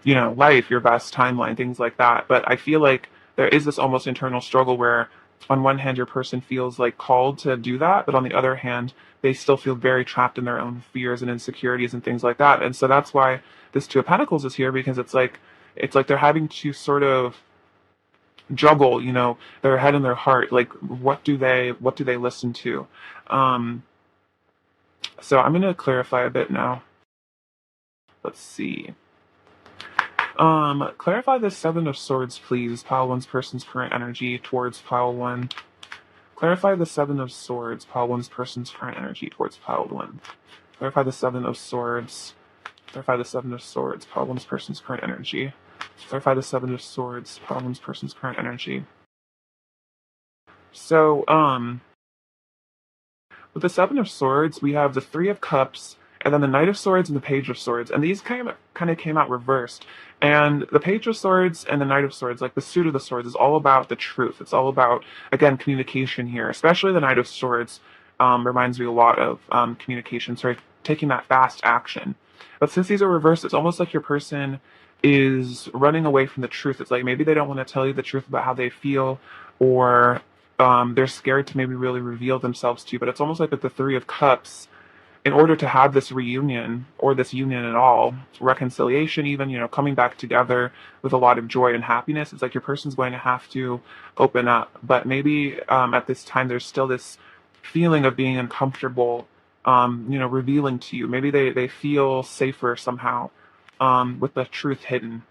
life, your best timeline, things like that. But I feel like there is this almost internal struggle where on one hand your person feels like called to do that, but on the other hand they still feel very trapped in their own fears and insecurities and things like that. And so that's why this Two of Pentacles is here, because it's like they're having to sort of juggle, their head and their heart. Like, what do they listen to? Um, so I'm gonna clarify a bit now. Let's see. Clarify the Seven of Swords, please. Pile one's person's current energy towards pile one. Clarify the Seven of Swords. Pile one's person's current energy towards pile one. Clarify the Seven of Swords. Clarify the Seven of Swords. Pile one's person's current energy. Clarify the Seven of Swords. Pile one's person's current energy. So, with the Seven of Swords, we have the Three of Cups, and then the Knight of Swords and the Page of Swords, and these kind of came out reversed. And the Page of Swords and the Knight of Swords, like the suit of the swords, is all about the truth. It's all about, again, communication here. Especially the Knight of Swords reminds me a lot of communication, sorry, taking that fast action. But since these are reversed, it's almost like your person is running away from the truth. It's like maybe they don't want to tell you the truth about how they feel, or they're scared to maybe really reveal themselves to you. But it's almost like with the Three of Cups, in order to have this reunion or this union at all, reconciliation, even, coming back together with a lot of joy and happiness, it's like your person's going to have to open up. But maybe at this time, there's still this feeling of being uncomfortable, revealing to you. Maybe they feel safer somehow with the truth hidden.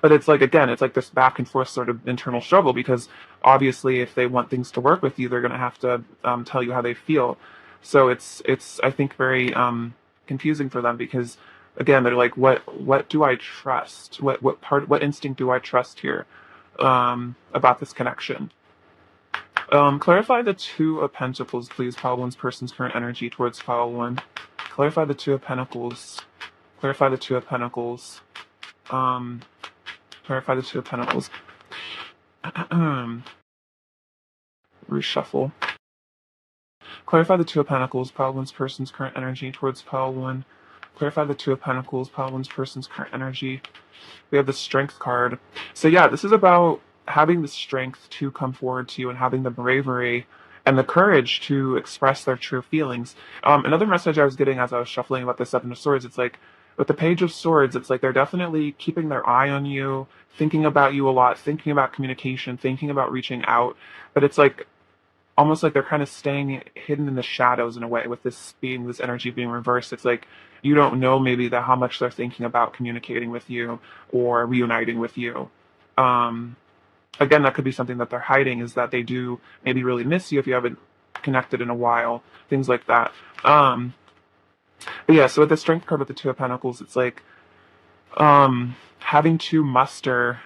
But it's like, again, it's like this back and forth sort of internal struggle, because obviously if they want things to work with you, they're going to have to tell you how they feel. So it's I think very confusing for them, because again they're like, what do I trust? What instinct do I trust here about this connection? Clarify the Two of Pentacles, please. Pile one's person's current energy towards pile one. Clarify the Two of Pentacles. Clarify the Two of Pentacles. Um, Clarify the Two of Pentacles. Reshuffle. Clarify the Two of Pentacles. Pile one's person's current energy towards pile one. Clarify the Two of Pentacles. Pile one's person's current energy. We have the Strength card. So yeah, this is about having the strength to come forward to you and having the bravery and the courage to express their true feelings. Another message I was getting as I was shuffling about the Seven of Swords, it's like with the Page of Swords, it's like they're definitely keeping their eye on you, thinking about you a lot, thinking about communication, thinking about reaching out. But it's like almost like they're kind of staying hidden in the shadows in a way, with this energy being reversed. It's like you don't know maybe that how much they're thinking about communicating with you or reuniting with you. Um, Again, that could be something that they're hiding, is that they do maybe really miss you if you haven't connected in a while, things like that. But yeah, so with the Strength card with the Two of Pentacles, it's like having to muster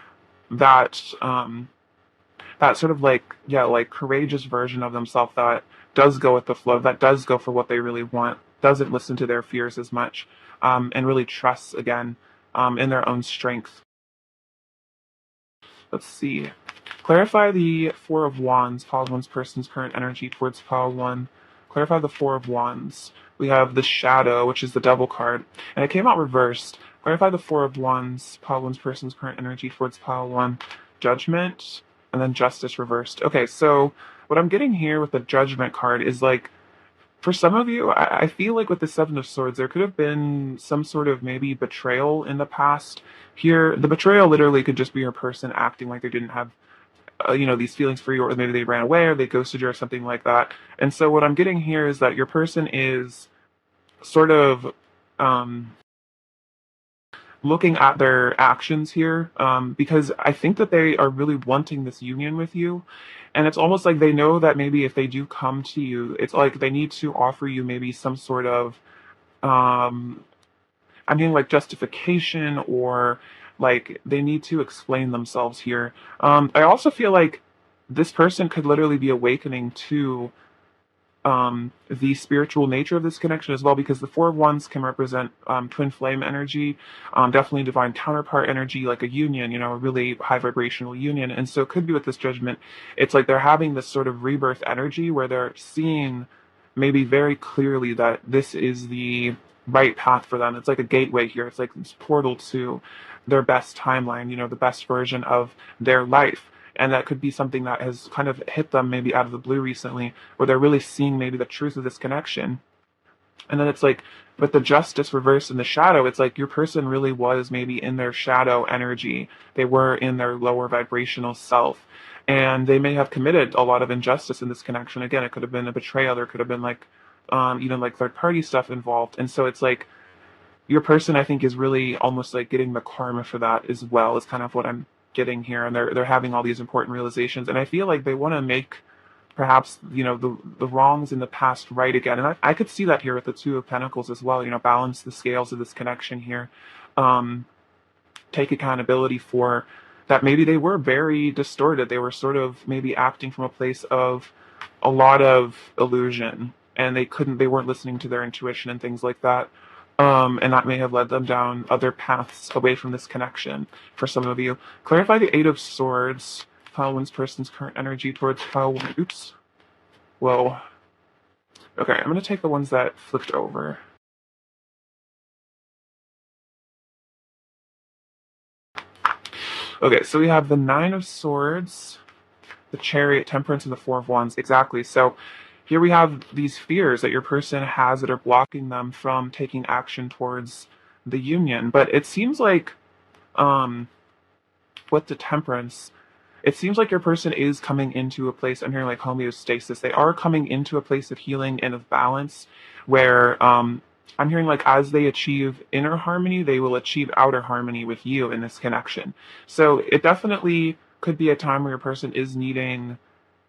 that that sort of like, yeah, like courageous version of themselves that does go with the flow, that does go for what they really want, doesn't listen to their fears as much, and really trusts again in their own strength. Let's see. Clarify the Four of Wands. Pile one's person's current energy towards pile one. Clarify the Four of Wands. We have the Shadow, which is the Devil card, and it came out reversed. Clarify the Four of Wands. Pile one's person's current energy towards pile one. Judgment, and then Justice reversed. Okay, so what I'm getting here with the Judgment card is like, for some of you, I feel like with the Seven of Swords, there could have been some sort of maybe betrayal in the past. Here, the betrayal literally could just be your person acting like they didn't have, these feelings for you, or maybe they ran away or they ghosted you or something like that. And so what I'm getting here is that your person is sort of um, looking at their actions here, because I think that they are really wanting this union with you. And it's almost like they know that maybe if they do come to you, it's like they need to offer you maybe some sort of, um, I mean, like justification, or like they need to explain themselves here. I also feel like this person could literally be awakening to the spiritual nature of this connection as well, because the Four of Wands can represent twin flame energy, definitely divine counterpart energy, like a union, a really high vibrational union. And so it could be with this Judgment, it's like they're having this sort of rebirth energy where they're seeing maybe very clearly that this is the right path for them. It's like a gateway here. It's like this portal to their best timeline, the best version of their life. And that could be something that has kind of hit them maybe out of the blue recently, where they're really seeing maybe the truth of this connection. And then it's like with the justice reversed in the shadow, it's like your person really was maybe in their shadow energy. They were in their lower vibrational self. And they may have committed a lot of injustice in this connection. Again, it could have been a betrayal. There could have been like, even like third party stuff involved. And so it's like your person, I think, is really almost like getting the karma for that as well, is kind of what I'm getting here. And they're having all these important realizations. And I feel like they want to make perhaps the wrongs in the past right again, and I could see that here with the Two of Pentacles as well. Balance the scales of this connection here. um Take accountability for that. Maybe they were very distorted. They were sort of maybe acting from a place of a lot of illusion, and they weren't listening to their intuition and things like that. And that may have led them down other paths away from this connection. For some of you, clarify the Eight of Swords. Pile one's person's current energy towards pile one. Oops. Whoa. Okay, I'm going to take the ones that flipped over. Okay, so we have the Nine of Swords, the Chariot, Temperance, and the Four of Wands. Exactly. So here we have these fears that your person has that are blocking them from taking action towards the union. But it seems like, with the Temperance, it seems like your person is coming into a place, I'm hearing like homeostasis. They are coming into a place of healing and of balance where, I'm hearing like as they achieve inner harmony, they will achieve outer harmony with you in this connection. So it definitely could be a time where your person is needing,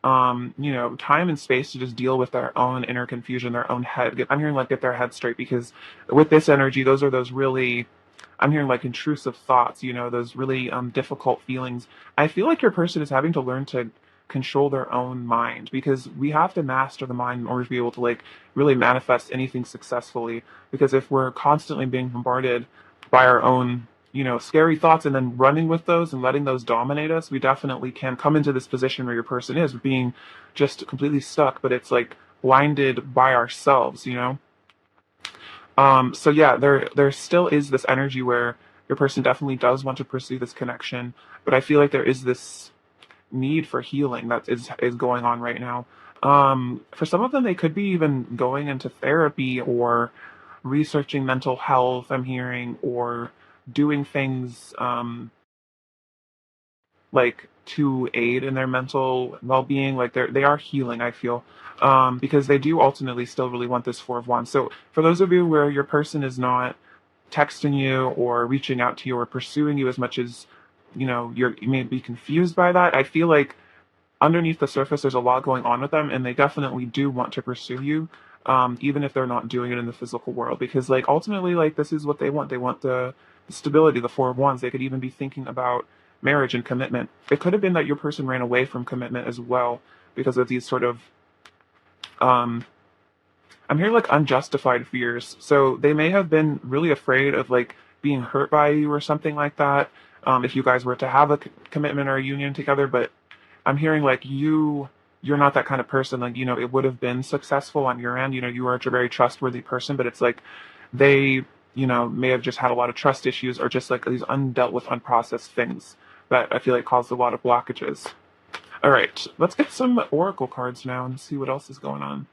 time and space to just deal with their own inner confusion, their own head. I'm hearing like get their head straight, because with this energy, those are those really, I'm hearing like intrusive thoughts, those really difficult feelings. I feel like your person is having to learn to control their own mind, because we have to master the mind in order to be able to like really manifest anything successfully. Because if we're constantly being bombarded by our own, scary thoughts and then running with those and letting those dominate us, we definitely can come into this position where your person is being just completely stuck, but it's like blinded by ourselves. So yeah, there still is this energy where your person definitely does want to pursue this connection, but I feel like there is this need for healing that is going on right now. For some of them, they could be even going into therapy or researching mental health, I'm hearing, or doing things, like to aid in their mental well-being. Like they are healing, I feel, because they do ultimately still really want this Four of Wands. So for those of you where your person is not texting you or reaching out to you or pursuing you as much as you may be confused by that, I feel like underneath the surface there's a lot going on with them, and they definitely do want to pursue you, even if they're not doing it in the physical world, because like ultimately, like, this is what they want. They want the stability, the Four of Wands. They could even be thinking about marriage and commitment. It could have been that your person ran away from commitment as well because of these sort of, um I'm hearing like unjustified fears. So they may have been really afraid of like being hurt by you or something like that, if you guys were to have a commitment or a union together. But I'm hearing like you're not that kind of person. Like, it would have been successful on your end. You are a very trustworthy person, but it's like they, may have just had a lot of trust issues, or just like these undealt with, unprocessed things that I feel like caused a lot of blockages. All right, let's get some oracle cards now and see what else is going on.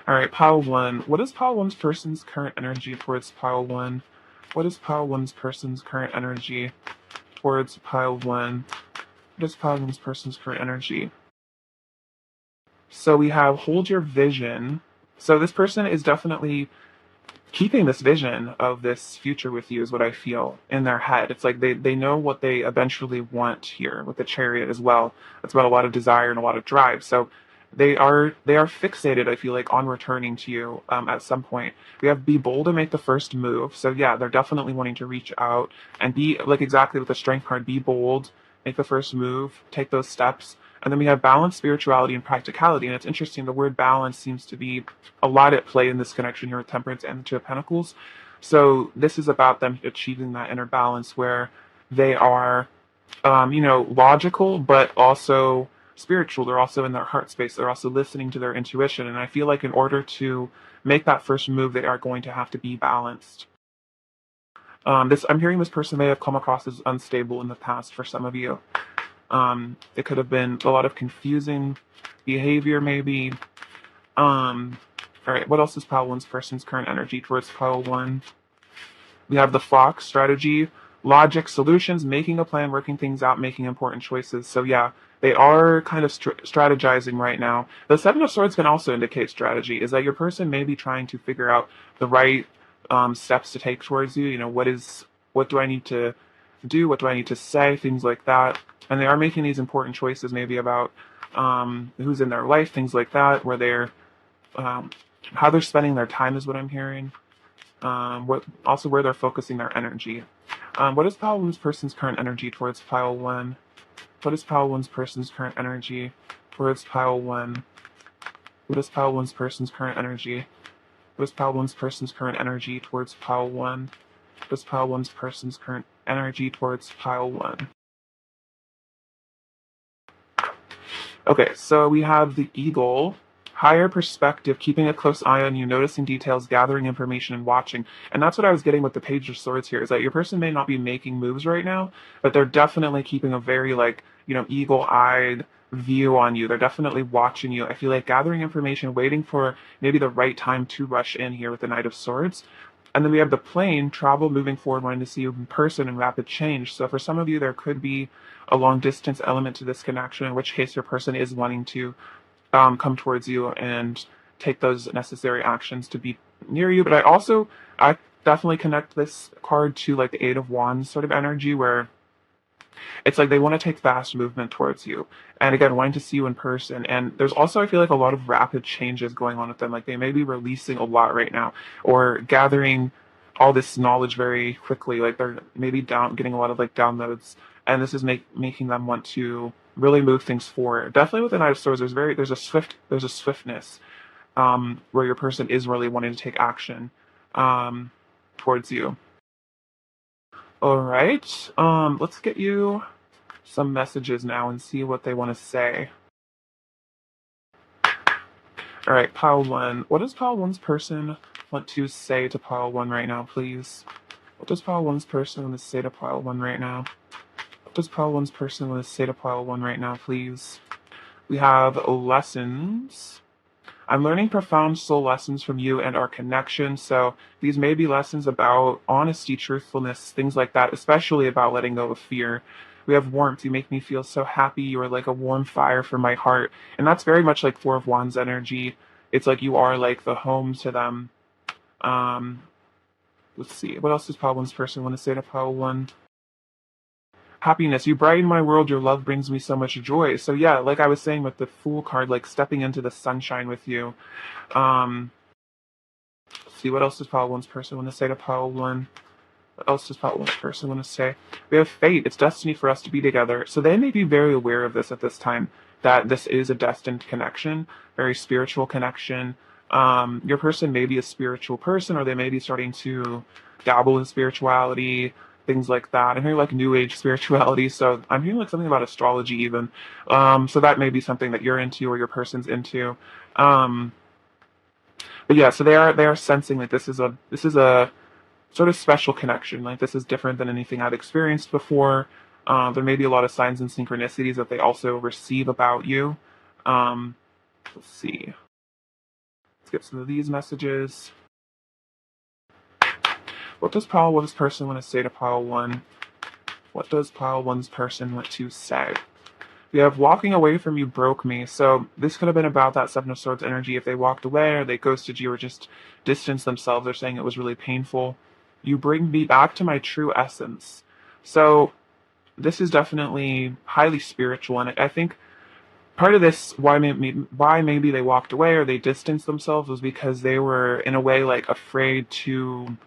All right, pile one. What is pile one's person's current energy towards pile one? What is pile one's person's current energy towards pile one? What is pile one's person's current energy? So we have hold your vision. So this person is definitely keeping this vision of this future with you, is what I feel in their head. It's like they know what they eventually want here with the Chariot as well. It's about a lot of desire and a lot of drive. So they are fixated, I feel like, on returning to you, at some point. We have be bold and make the first move. So yeah, they're definitely wanting to reach out and be like, exactly with the Strength card, be bold, make the first move, take those steps. And then we have balance, spirituality, and practicality. And it's interesting, the word balance seems to be a lot at play in this connection here with Temperance and the Two of Pentacles. So this is about them achieving that inner balance where they are, logical, but also spiritual. They're also in their heart space. They're also listening to their intuition. And I feel like in order to make that first move, they are going to have to be balanced. I'm hearing this person may have come across as unstable in the past for some of you. It could have been a lot of confusing behavior, maybe. All right, what else is pile one's person's current energy towards pile one? We have the fox strategy, logic, solutions, making a plan, working things out, making important choices. So yeah, they are kind of strategizing right now. The seven of swords can also indicate strategy, is that your person may be trying to figure out the right steps to take towards you. You know, what do I need to do? What do I need to say? Things like that. And they are making these important choices, maybe about who's in their life, things like that, where they're how they're spending their time is what I'm hearing. Where they're focusing their energy. What is pile one's person's current energy towards pile one? What is pile one's person's current energy towards pile one? What is pile one's person's current energy? What is pile one's person's current energy towards pile one? What is pile one's person's current energy towards pile one? Okay, so we have the eagle. Higher perspective, keeping a close eye on you, noticing details, gathering information, and watching. And that's what I was getting with the Page of Swords here, is that your person may not be making moves right now, but they're definitely keeping a very, eagle-eyed view on you. They're definitely watching you. I feel like gathering information, waiting for maybe the right time to rush in here with the Knight of Swords. And then we have the plane, travel, moving forward, wanting to see you in person and rapid change. So for some of you, there could be a long-distance element to this connection, in which case your person is wanting to come towards you and take those necessary actions to be near you. But I definitely connect this card to like the Eight of Wands sort of energy, where it's like they want to take fast movement towards you. And again, wanting to see you in person. And there's also, I feel like, a lot of rapid changes going on with them. Like they may be releasing a lot right now, or gathering all this knowledge very quickly. Like they're maybe getting a lot of like downloads. And this is making them want to really move things forward. Definitely with the Knight of Swords, there's a swiftness where your person is really wanting to take action towards you. All right, let's get you some messages now and see what they want to say. All right, pile one. What does pile one's person want to say to pile one right now, please? What does pile one's person want to say to pile one right now? What does pile one's person want to say to pile one right now, please? We have lessons. I'm learning profound soul lessons from you and our connection. So these may be lessons about honesty, truthfulness, things like that, especially about letting go of fear. We have warmth. You make me feel so happy. You are like a warm fire for my heart. And that's very much like Four of Wands energy. It's like you are like the home to them. Let's see. What else does pile one's person want to say to pile one? Happiness. You brighten my world. Your love brings me so much joy. So yeah, like I was saying with the Fool card, like stepping into the sunshine with you. Let's see, what else does pile one's person want to say to pile one? What else does pile one's person want to say? We have fate. It's destiny for us to be together. So they may be very aware of this at this time, that this is a destined connection, very spiritual connection. Your person may be a spiritual person, or they may be starting to dabble in spirituality, things like that. I'm hearing like new age spirituality, so I'm hearing like something about astrology even. So that may be something that you're into or your person's into. But yeah, so they are sensing that this is a sort of special connection. Like this is different than anything I've experienced before. There may be a lot of signs and synchronicities that they also receive about you. Let's see. Let's get some of these messages. What does pile one's person want to say to pile one? What does pile one's person want to say? We have walking away from you broke me. So this could have been about that Seven of Swords energy. If they walked away or they ghosted you or just distanced themselves, they're saying it was really painful. You bring me back to my true essence. So this is definitely highly spiritual. And I think part of this, why maybe they walked away or they distanced themselves, was because they were in a way like afraid to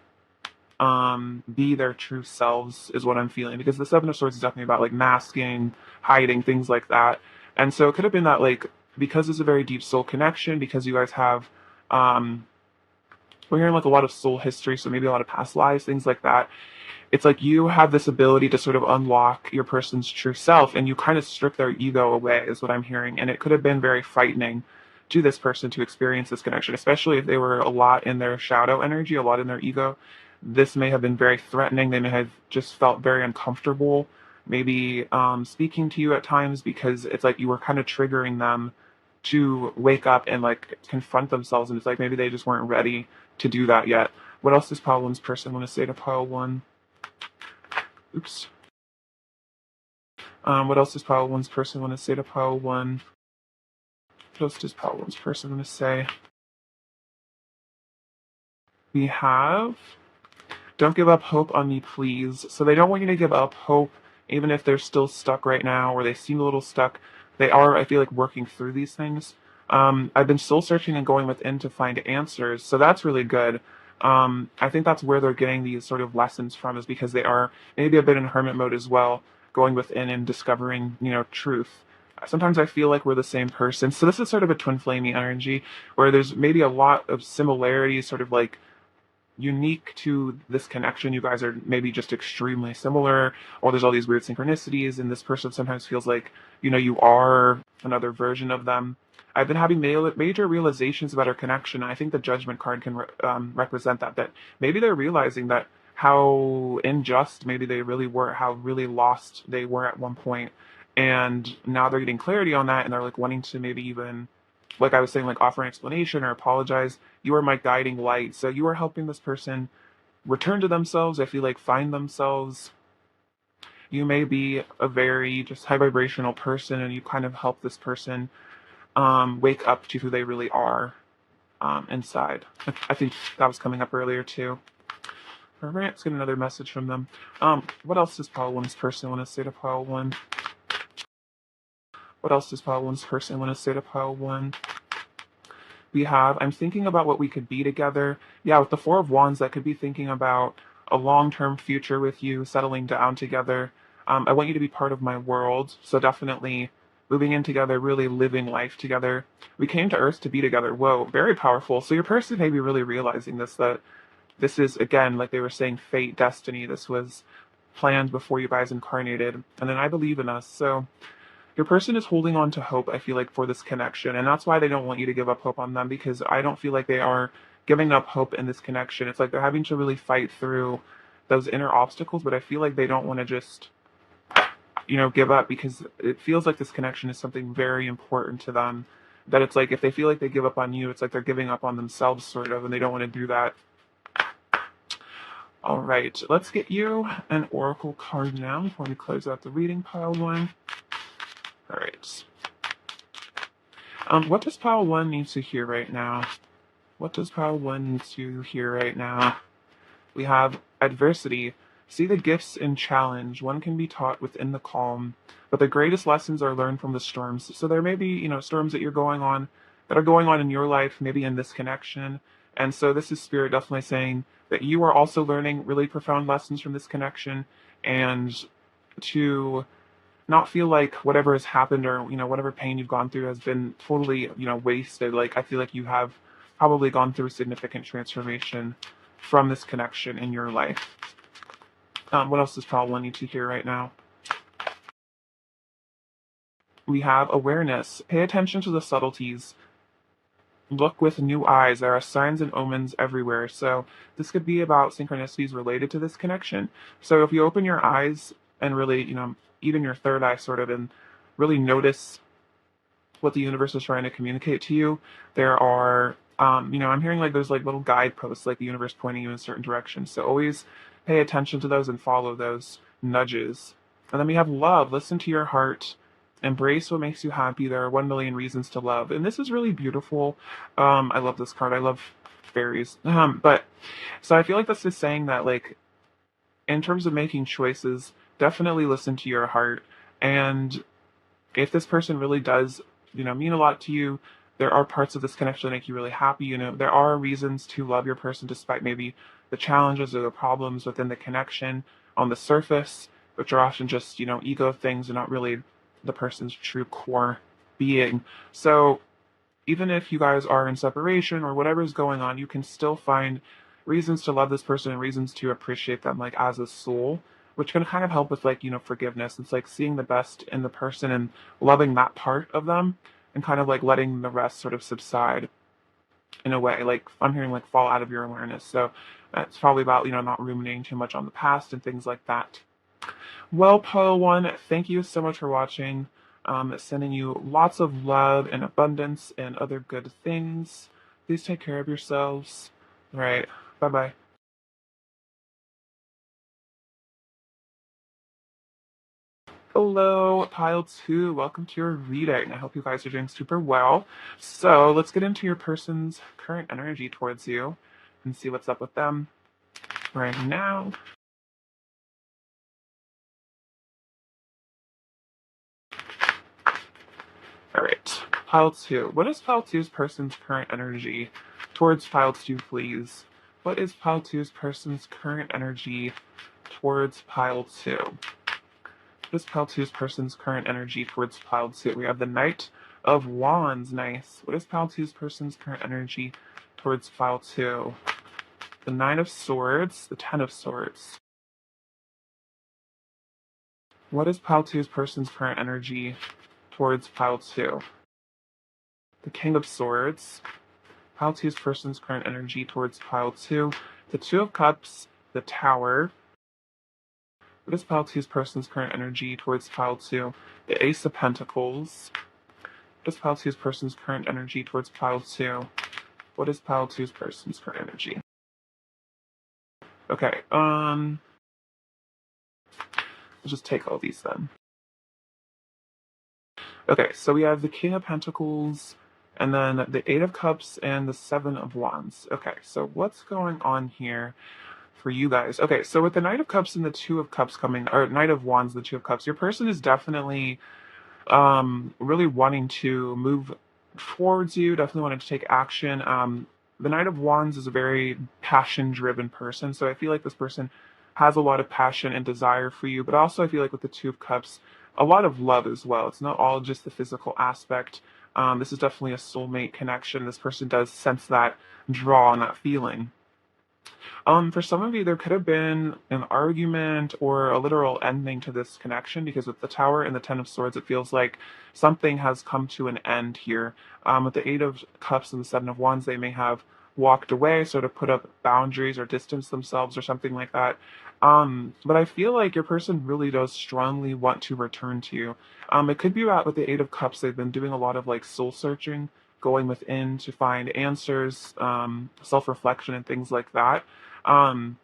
be their true selves, is what I'm feeling, because the Seven of Swords is definitely about like masking, hiding, things like that. And so it could have been that like, because it's a very deep soul connection, because you guys have we're hearing like a lot of soul history, so maybe a lot of past lives, things like that. it's like you have this ability to sort of unlock your person's true self, and you kind of strip their ego away, is what I'm hearing. And it could have been very frightening to this person to experience this connection, especially if they were a lot in their shadow energy, a lot in their ego. This may have been very threatening. They may have just felt very uncomfortable, maybe speaking to you at times, because it's like you were kind of triggering them to wake up and like confront themselves. And it's like maybe they just weren't ready to do that yet. What else does pile one's person want to say to pile one? Oops. What else does pile one's person want to say to pile one? What else does pile one's person want to say? We have, don't give up hope on me, please. So they don't want you to give up hope, even if they're still stuck right now, or they seem a little stuck. They are, I feel like, working through these things. I've been soul searching and going within to find answers, so that's really good. I think that's where they're getting these sort of lessons from, is because they are maybe a bit in hermit mode as well, going within and discovering, truth. Sometimes I feel like we're the same person. So this is sort of a twin flamey energy where there's maybe a lot of similarities, sort of like unique to this connection. You guys are maybe just extremely similar, or there's all these weird synchronicities, and this person sometimes feels like, you are another version of them. I've been having major realizations about our connection. I think the judgment card can represent that maybe they're realizing that how unjust maybe they really were, how really lost they were at one point, and now they're getting clarity on that, and they're like wanting to maybe even, like I was saying, like offer an explanation or apologize. You are my guiding light. So you are helping this person return to themselves. I feel like find themselves. You may be a very just high vibrational person, and you kind of help this person wake up to who they really are inside. I think that was coming up earlier too. All right, let's get another message from them. What else does Pile One's person want to say to Pile One? What else does Pile One's person want to say to Pile One? We have, I'm thinking about what we could be together. Yeah, with the Four of Wands, that could be thinking about a long-term future with you, settling down together. I want you to be part of my world, so definitely moving in together, really living life together. We came to Earth to be together. Whoa, very powerful. So your person may be really realizing this, that this is, again, like they were saying, fate, destiny. This was planned before you guys incarnated. And then I believe in us. So your person is holding on to hope, I feel like, for this connection. And that's why they don't want you to give up hope on them, because I don't feel like they are giving up hope in this connection. It's like they're having to really fight through those inner obstacles, but I feel like they don't want to just, give up, because it feels like this connection is something very important to them. That it's like if they feel like they give up on you, it's like they're giving up on themselves, sort of, and they don't want to do that. All right, let's get you an oracle card now before we close out the reading, Pile One. All right. What does Pile One need to hear right now? What does Pile One need to hear right now? We have adversity. See the gifts in challenge. One can be taught within the calm, but the greatest lessons are learned from the storms. So there may be, storms that are going on in your life, maybe in this connection. And so this is Spirit definitely saying that you are also learning really profound lessons from this connection, and to not feel like whatever has happened, or whatever pain you've gone through has been totally wasted. Like I feel like you have probably gone through a significant transformation from this connection in your life. What else does Pile One need to hear right now? We have awareness. Pay attention to the subtleties. Look with new eyes. There are signs and omens everywhere. So this could be about synchronicities related to this connection. So if you open your eyes and really, even your third eye sort of, and really notice what the universe is trying to communicate to you, there are, I'm hearing like there's like little guideposts, like the universe pointing you in certain directions. So always pay attention to those and follow those nudges. And then we have love. Listen to your heart. Embrace what makes you happy. There are 1 million reasons to love. And this is really beautiful. I love this card. I love fairies. But so I feel like this is saying that, like, in terms of making choices, definitely listen to your heart. And if this person really does, mean a lot to you, there are parts of this connection that make you really happy. There are reasons to love your person despite maybe the challenges or the problems within the connection on the surface, which are often just, ego things and not really the person's true core being. So even if you guys are in separation or whatever is going on, you can still find reasons to love this person and reasons to appreciate them like as a soul, which can kind of help with like, forgiveness. It's like seeing the best in the person and loving that part of them and kind of like letting the rest sort of subside in a way. Like I'm hearing like fall out of your awareness. So it's probably about, not ruminating too much on the past and things like that. Well, Pile One, thank you so much for watching. Sending you lots of love and abundance and other good things. Please take care of yourselves. All right. Bye bye. Hello, Pile 2. Welcome to your reading. I hope you guys are doing super well. So let's get into your person's current energy towards you and see what's up with them right now. All right. Pile 2. What is Pile Two's person's current energy towards Pile 2, please? What is Pile Two's person's current energy towards Pile 2? What is Pile Two's person's current energy towards Pile 2? We have the Knight of Wands. Nice. What is Pile Two's person's current energy towards Pile 2? The Nine of Swords, the Ten of Swords. What is Pile Two's person's current energy towards Pile 2? The King of Swords. Pile 2's person's current energy towards Pile 2. The Two of Cups, the Tower. What is Pile 2's person's current energy towards Pile 2? The Ace of Pentacles. What is Pile 2's person's current energy towards Pile 2? What is Pile 2's person's current energy? Okay, let's just take all these then. Okay, so we have the King of Pentacles, and then the Eight of Cups, and the Seven of Wands. Okay, so what's going on here for you guys? Okay, so with the Knight of Cups and the Two of Cups coming, or Knight of Wands, the Two of Cups, your person is definitely really wanting to move towards you, definitely wanting to take action. The Knight of Wands is a very passion-driven person, so I feel like this person has a lot of passion and desire for you, but also I feel like with the Two of Cups, a lot of love as well. It's not all just the physical aspect. This is definitely a soulmate connection. This person does sense that draw and that feeling. For some of you, there could have been an argument or a literal ending to this connection because with the Tower and the Ten of Swords, it feels like something has come to an end here. With the Eight of Cups and the Seven of Wands, they may have walked away, sort of put up boundaries or distanced themselves or something like that. But I feel like your person really does strongly want to return to you. It could be about with the Eight of Cups, they've been doing a lot of like soul searching, going within to find answers, self-reflection and things like that. Um,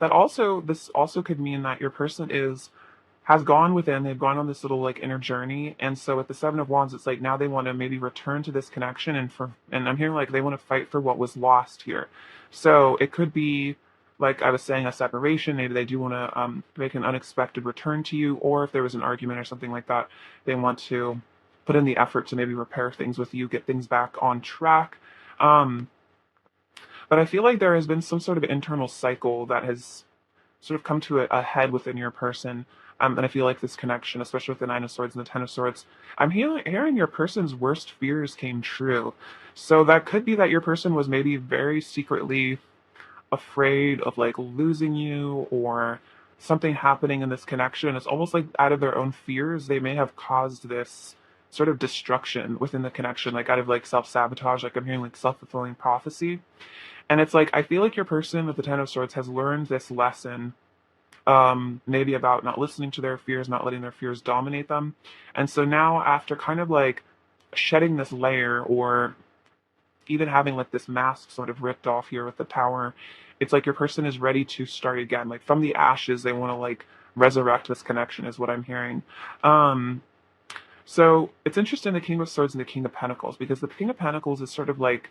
this also could mean that your person has gone within, they've gone on this little like inner journey, and so with the Seven of Wands, it's like now they want to maybe return to this connection and I'm hearing like they want to fight for what was lost here. So it could be like I was saying, a separation. Maybe they do want to make an unexpected return to you, or if there was an argument or something like that, they want to put in the effort to maybe repair things with you, get things back on track. Um, but I feel like there has been some sort of internal cycle that has sort of come to a head within your person. And I feel like this connection, especially with the Nine of Swords and the Ten of Swords, I'm hearing your person's worst fears came true. So that could be that your person was maybe very secretly afraid of like losing you or something happening in this connection. It's almost like out of their own fears, they may have caused this sort of destruction within the connection, like out of like self-sabotage, like I'm hearing like self-fulfilling prophecy. And it's like I feel like your person with the Ten of Swords has learned this lesson, maybe about not listening to their fears, not letting their fears dominate them. And so now, after kind of like shedding this layer or even having like this mask sort of ripped off here with the Tower, it's like your person is ready to start again. Like from the ashes, they want to like resurrect this connection, is what I'm hearing. Um, so it's interesting, the King of Swords and the King of Pentacles, because the King of Pentacles is sort of like,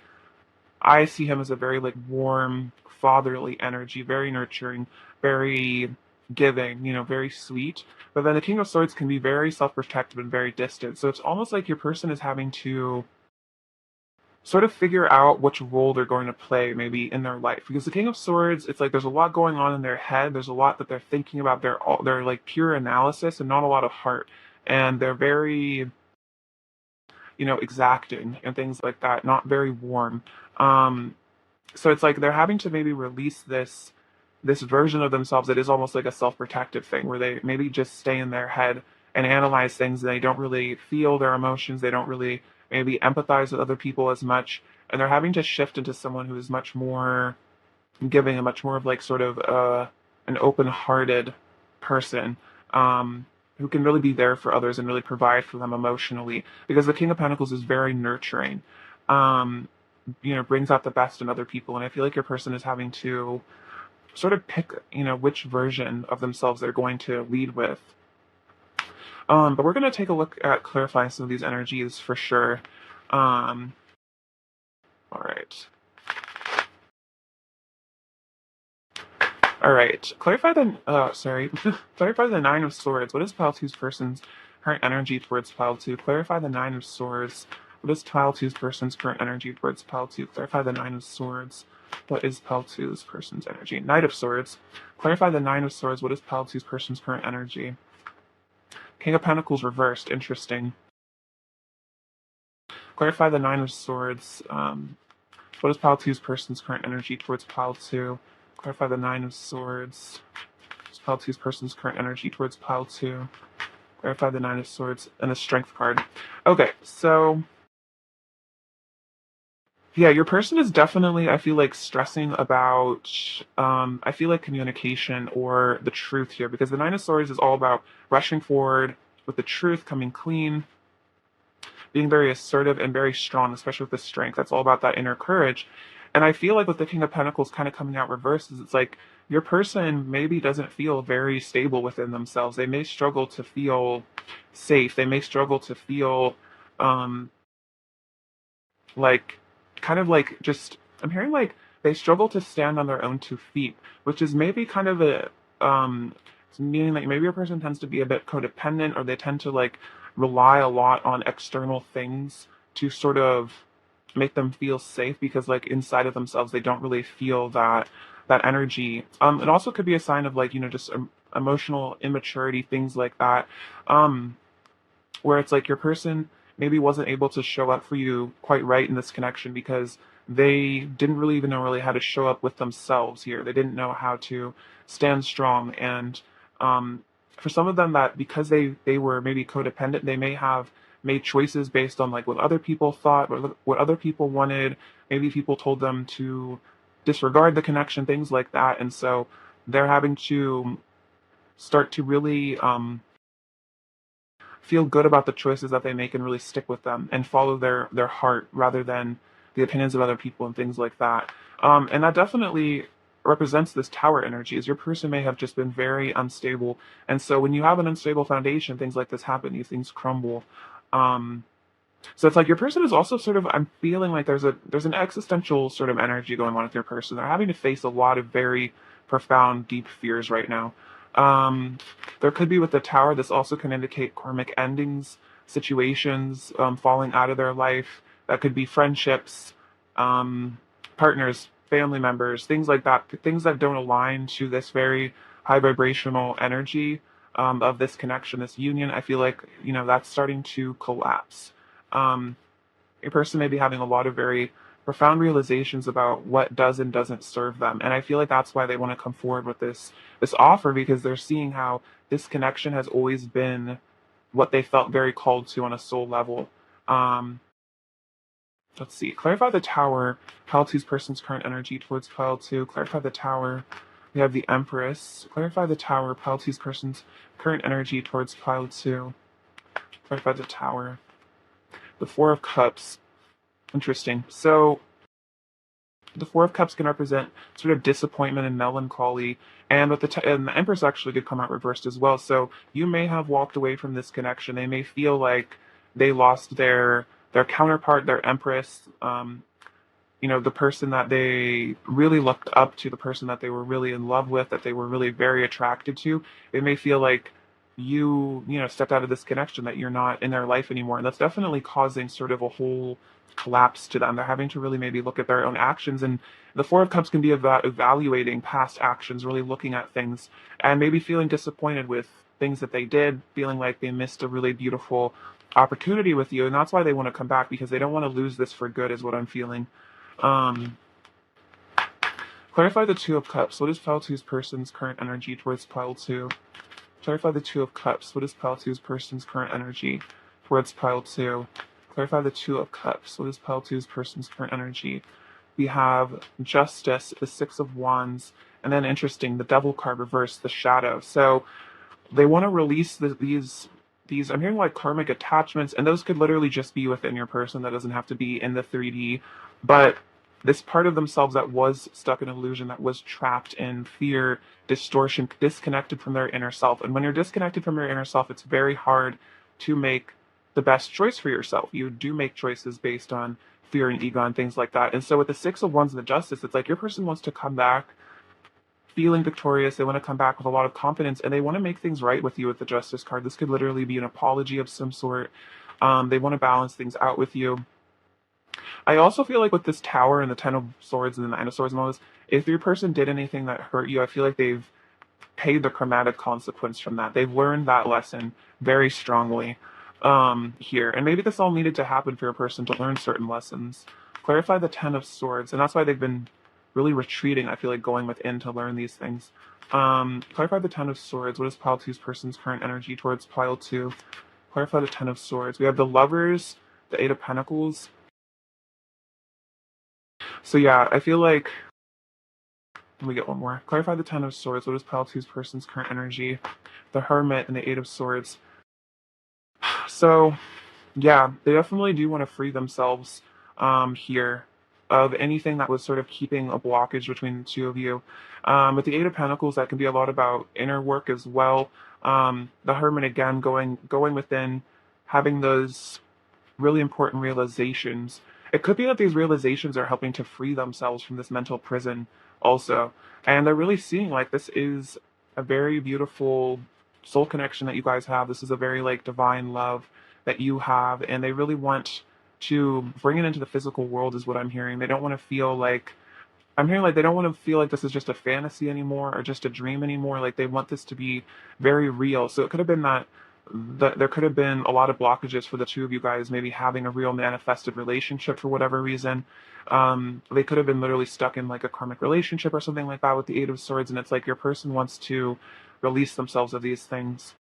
I see him as a very like warm, fatherly energy, very nurturing, very giving, very sweet. But then the King of Swords can be very self-protective and very distant. So it's almost like your person is having to sort of figure out which role they're going to play maybe in their life. Because the King of Swords, it's like there's a lot going on in their head. There's a lot that they're thinking about. They're like pure analysis and not a lot of heart. And they're very, exacting and things like that, not very warm. Um, So it's like they're having to maybe release this version of themselves that is almost like a self-protective thing where they maybe just stay in their head and analyze things. They don't really feel their emotions. They don't really maybe empathize with other people as much. And they're having to shift into someone who is much more giving, a much more of like sort of an open-hearted person, who can really be there for others and really provide for them emotionally. Because the King of Pentacles is very nurturing, um, brings out the best in other people. And I feel like your person is having to sort of pick, which version of themselves they're going to lead with. But we're going to take a look at clarifying some of these energies for sure. Um, all right. All right. Clarify the Nine of Swords. What is Pile Two's person's current energy towards Pile Two? Clarify the Nine of Swords. What is Pile Two's person's current energy towards Pile Two? Clarify the Nine of Swords. What is Pile Two's person's energy? Knight of Swords. Clarify the Nine of Swords. What is Pile Two's person's current energy? King of Pentacles reversed. Interesting. Clarify the Nine of Swords. What is Pile Two's person's current energy towards Pile Two? Clarify the Nine of Swords. Pile Two's person's current energy towards Pile 2. Clarify the Nine of Swords and the Strength card. Okay, so yeah, your person is definitely, I feel like, stressing about, I feel like communication or the truth here, because the Nine of Swords is all about rushing forward with the truth, coming clean, being very assertive and very strong, especially with the strength. That's all about that inner courage. And I feel like with the King of Pentacles kind of coming out reversed, is it's like your person maybe doesn't feel very stable within themselves. They may struggle to feel safe. They may struggle to feel um, like kind of like just I'm hearing like they struggle to stand on their own 2 feet, which is maybe kind of a meaning that maybe your person tends to be a bit codependent, or they tend to like rely a lot on external things to sort of make them feel safe, because like inside of themselves they don't really feel that energy. It also could be a sign of like just emotional immaturity, things like that. Um, where it's like your person maybe wasn't able to show up for you quite right in this connection because they didn't really even know really how to show up with themselves here. They didn't know how to stand strong. And for some of them, that because they were maybe codependent, they may have made choices based on like what other people thought, what other people wanted. Maybe people told them to disregard the connection, things like that. And so they're having to start to really feel good about the choices that they make and really stick with them and follow their heart rather than the opinions of other people and things like that. And that definitely represents this tower energy, as your person may have just been very unstable. And so when you have an unstable foundation, things like this happen, these things crumble. Um, so it's like your person is also sort of, I'm feeling like there's an existential sort of energy going on with your person. They're having to face a lot of very profound, deep fears right now. Um, there could be with the tower, this also can indicate karmic endings, situations, falling out of their life. That could be friendships, um, partners, family members, things like that, things that don't align to this very high vibrational energy, of this connection, this union. I feel like, that's starting to collapse. Um, a person may be having a lot of very profound realizations about what does and doesn't serve them, and I feel like that's why they want to come forward with this offer, because they're seeing how this connection has always been what they felt very called to on a soul level. Um, let's see. Clarify the tower. Pile two's person's current energy towards Pile two. Clarify the tower. We have the Empress. Clarify the tower. Pile two's person's current energy towards Pile two. Clarify the tower. The Four of Cups. Interesting. So the Four of Cups can represent sort of disappointment and melancholy, and and the Empress actually could come out reversed as well. So you may have walked away from this connection. They may feel like they lost their counterpart, their Empress. The person that they really looked up to, the person that they were really in love with, that they were really very attracted to. They may feel like you stepped out of this connection, that you're not in their life anymore, and that's definitely causing sort of a whole collapse to them. They're having to really maybe look at their own actions, and the Four of Cups can be about evaluating past actions, really looking at things, and maybe feeling disappointed with things that they did, feeling like they missed a really beautiful opportunity with you, and that's why they want to come back, because they don't want to lose this for good, is what I'm feeling. um Clarify the Two of Cups. What is pile two's person's current energy towards pile two? Clarify the Two of Cups. What is pile two's person's current energy towards pile two? Clarify the Two of Cups. What is pile two's person's current energy? We have Justice, the Six of Wands, and then interesting, the Devil card reversed, the Shadow. So they want to release these. I'm hearing like karmic attachments, and those could literally just be within your person. That doesn't have to be in the 3D, but this part of themselves that was stuck in illusion, that was trapped in fear, distortion, disconnected from their inner self. And when you're disconnected from your inner self, it's very hard to make the best choice for yourself. You do make choices based on fear and ego and things like that. And so with the Six of Wands and the Justice, it's like your person wants to come back feeling victorious. They want to come back with a lot of confidence, and they want to make things right with you with the Justice card. This could literally be an apology of some sort. They want to balance things out with you. I also feel like with this Tower and the Ten of Swords and the Nine of Swords and all this, if your person did anything that hurt you, I feel like they've paid the chromatic consequence from that. They've learned that lesson very strongly here. And maybe this all needed to happen for your person to learn certain lessons. Clarify the Ten of Swords, and that's why they've been really retreating, I feel like, going within to learn these things. Clarify the Ten of Swords. What is pile two's person's current energy towards pile two? Clarify the Ten of Swords. We have the Lovers, the Eight of Pentacles. So yeah, I feel like, let me get one more. Clarify the Ten of Swords. What is pile two's person's current energy? The Hermit and the Eight of Swords. So yeah, they definitely do want to free themselves here of anything that was sort of keeping a blockage between the two of you. With the Eight of Pentacles, that can be a lot about inner work as well. The Hermit, again, going within, having those really important realizations. It could be that these realizations are helping to free themselves from this mental prison also. And they're really seeing like this is a very beautiful soul connection that you guys have. This is a very like divine love that you have, and they really want to bring it into the physical world is what I'm hearing. They don't want to feel like, I'm hearing like they don't want to feel like this is just a fantasy anymore or just a dream anymore. Like they want this to be very real. So it could have been that there could have been a lot of blockages for the two of you guys maybe having a real manifested relationship for whatever reason. They could have been literally stuck in like a karmic relationship or something like that with the Eight of Swords, and it's like your person wants to release themselves of these things.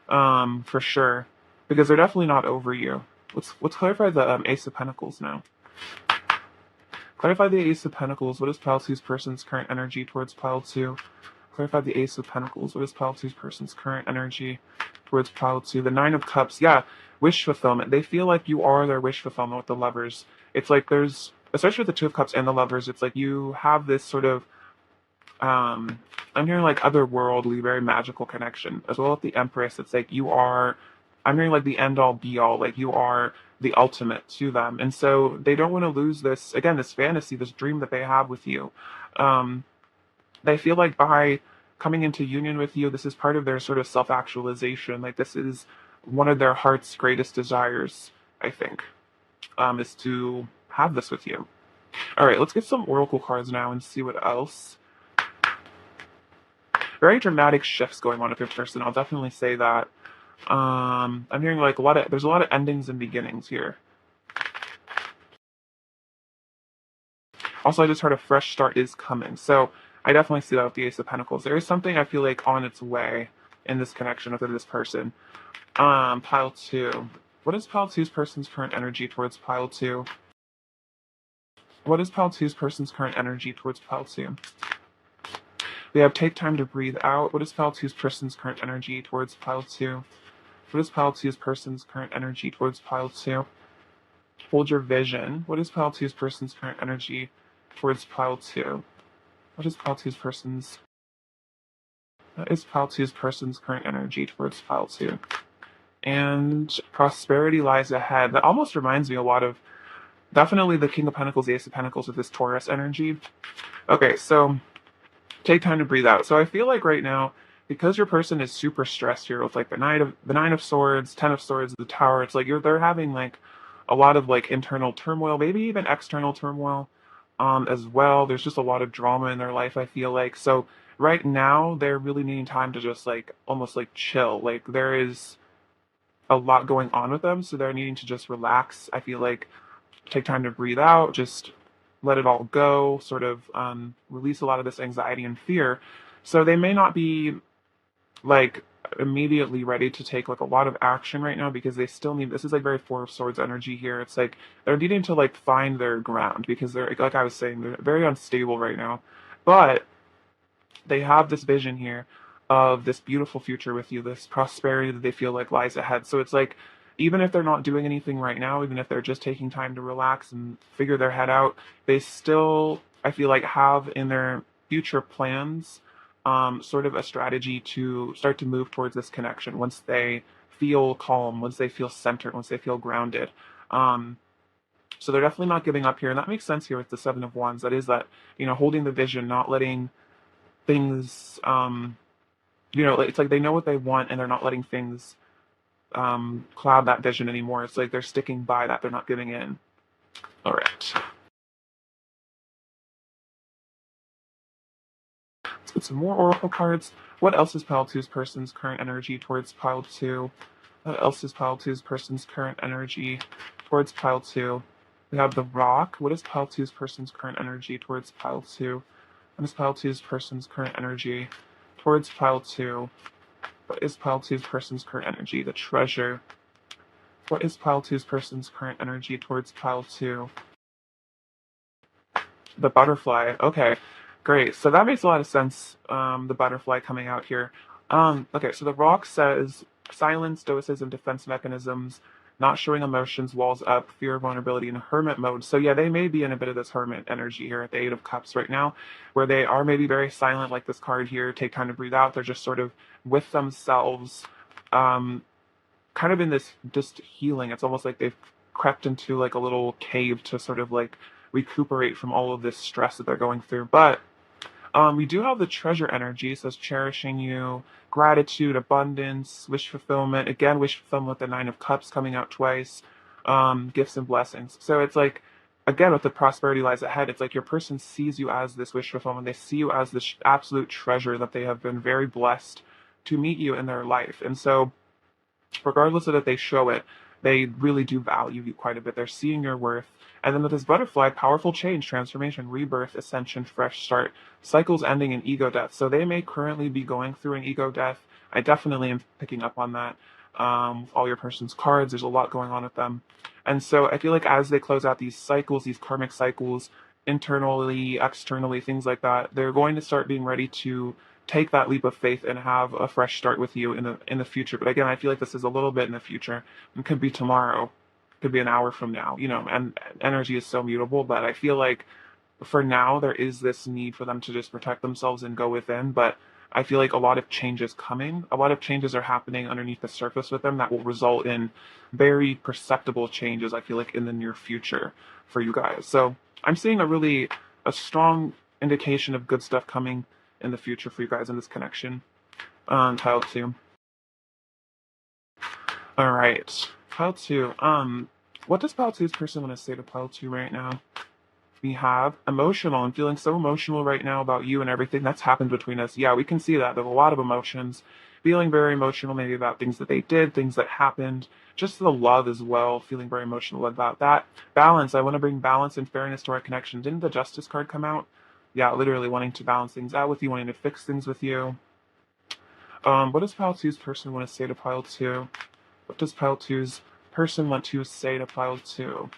For sure. Because they're definitely not over you. Let's clarify the Ace of Pentacles now. Clarify the Ace of Pentacles. What is pile two's person's current energy towards pile two? Clarify the Ace of Pentacles. What is pile two's person's current energy towards pile two? The Nine of Cups. Yeah, wish fulfillment. They feel like you are their wish fulfillment with the Lovers. It's like there's, especially with the Two of Cups and the Lovers, it's like you have this sort of, I'm hearing like otherworldly, very magical connection. As well as the Empress, it's like you are, I'm hearing like the end all be all, like you are the ultimate to them. And so they don't want to lose this, again, this fantasy, this dream that they have with you. They feel like by coming into union with you, this is part of their sort of self-actualization. Like this is one of their heart's greatest desires, I think, is to have this with you. All right, let's get some oracle cards now and see what else. Very dramatic shifts going on with your person. I'll definitely say that. I'm hearing like there's a lot of endings and beginnings here. Also, I just heard a fresh start is coming. So I definitely see that with the Ace of Pentacles. There is something I feel like on its way in this connection with this person. Pile two. What is pile two's person's current energy towards pile two? What is pile two's person's current energy towards pile two? We have take time to breathe out. What is pile two's person's current energy towards pile two? What is pile two's person's current energy towards pile two? Hold your vision. What is pile two's person's current energy towards pile two? What is pile two's person's? That is pile two's person's current energy towards pile two. And prosperity lies ahead. That almost reminds me a lot of definitely the King of Pentacles, the Ace of Pentacles with this Taurus energy. Okay, so take time to breathe out. So I feel like right now, because your person is super stressed here with like the Nine of Swords, Ten of Swords, the Tower, it's like they're having like a lot of like internal turmoil, maybe even external turmoil as well. There's just a lot of drama in their life, I feel like. So right now they're really needing time to just like almost like chill. Like there is a lot going on with them, so they're needing to just relax. I feel like take time to breathe out, just let it all go, sort of release a lot of this anxiety and fear. So they may not be like immediately ready to take like a lot of action right now because they still need, this is like very Four of Swords energy here. It's like they're needing to like find their ground because they're, like I was saying, they're very unstable right now. But they have this vision here of this beautiful future with you, this prosperity that they feel like lies ahead. So it's like, even if they're not doing anything right now, even if they're just taking time to relax and figure their head out, they still, I feel like, have in their future plans sort of a strategy to start to move towards this connection once they feel calm, once they feel centered, once they feel grounded. Um, so they're definitely not giving up here. And that makes sense here with the Seven of Wands. That is that, holding the vision, not letting things it's like they know what they want and they're not letting things cloud that vision anymore. It's like they're sticking by that, they're not giving in. All right, let's get some more oracle cards. What else is pile two's person's current energy towards pile two? What else is pile two's person's current energy towards pile two? We have the Rock. What is pile two's person's current energy towards pile two? What is pile two's person's current energy towards pile two? What is pile two's person's current energy? The Treasure. What is pile two's person's current energy towards pile two? The Butterfly. Okay, great. So that makes a lot of sense. The Butterfly coming out here. Okay, so the Rock says silence, stoicism, defense mechanisms, not showing emotions, walls up, fear, vulnerability, and hermit mode. So yeah, they may be in a bit of this hermit energy here at the Eight of Cups right now, where they are maybe very silent, like this card here. Take time to breathe out. They're just sort of with themselves. Um, Kind of in this just healing. It's almost like they've crept into like a little cave to sort of like recuperate from all of this stress that they're going through. But we do have the Treasure energy. It says cherishing you, gratitude, abundance, wish fulfillment. Again, wish fulfillment with the Nine of Cups coming out twice. Gifts and blessings. So it's like, again, with the prosperity lies ahead, it's like your person sees you as this wish fulfillment. They see you as this absolute treasure that they have been very blessed to meet you in their life. And so regardless of that they show it, they really do value you quite a bit. They're seeing your worth. And then with this Butterfly, powerful change, transformation, rebirth, ascension, fresh start, cycles ending, and ego death. So they may currently be going through an ego death. I definitely am picking up on that. With all your person's cards, there's a lot going on with them. And so I feel like as they close out these cycles, these karmic cycles, internally, externally, things like that, they're going to start being ready to take that leap of faith and have a fresh start with you in the future. But again, I feel like this is a little bit in the future. It could be tomorrow, could be an hour from now, and energy is so mutable, but I feel like for now there is this need for them to just protect themselves and go within. But I feel like a lot of changes coming, a lot of changes are happening underneath the surface with them that will result in very perceptible changes, I feel like, in the near future for you guys. So I'm seeing a strong indication of good stuff coming in the future for you guys in this connection. Tile two. All right, pile two. What does pile two's person want to say to pile two right now? We have emotional. I'm feeling so emotional right now about you and everything that's happened between us. Yeah, we can see that. There's a lot of emotions. Feeling very emotional, maybe about things that they did, things that happened, just the love as well. Feeling very emotional about that. Balance. I want to bring balance and fairness to our connection. Didn't the Justice card come out? Yeah, literally wanting to balance things out with you, wanting to fix things with you. What does pile two's person want to say to pile two? What does pile two's person want to say to pile two?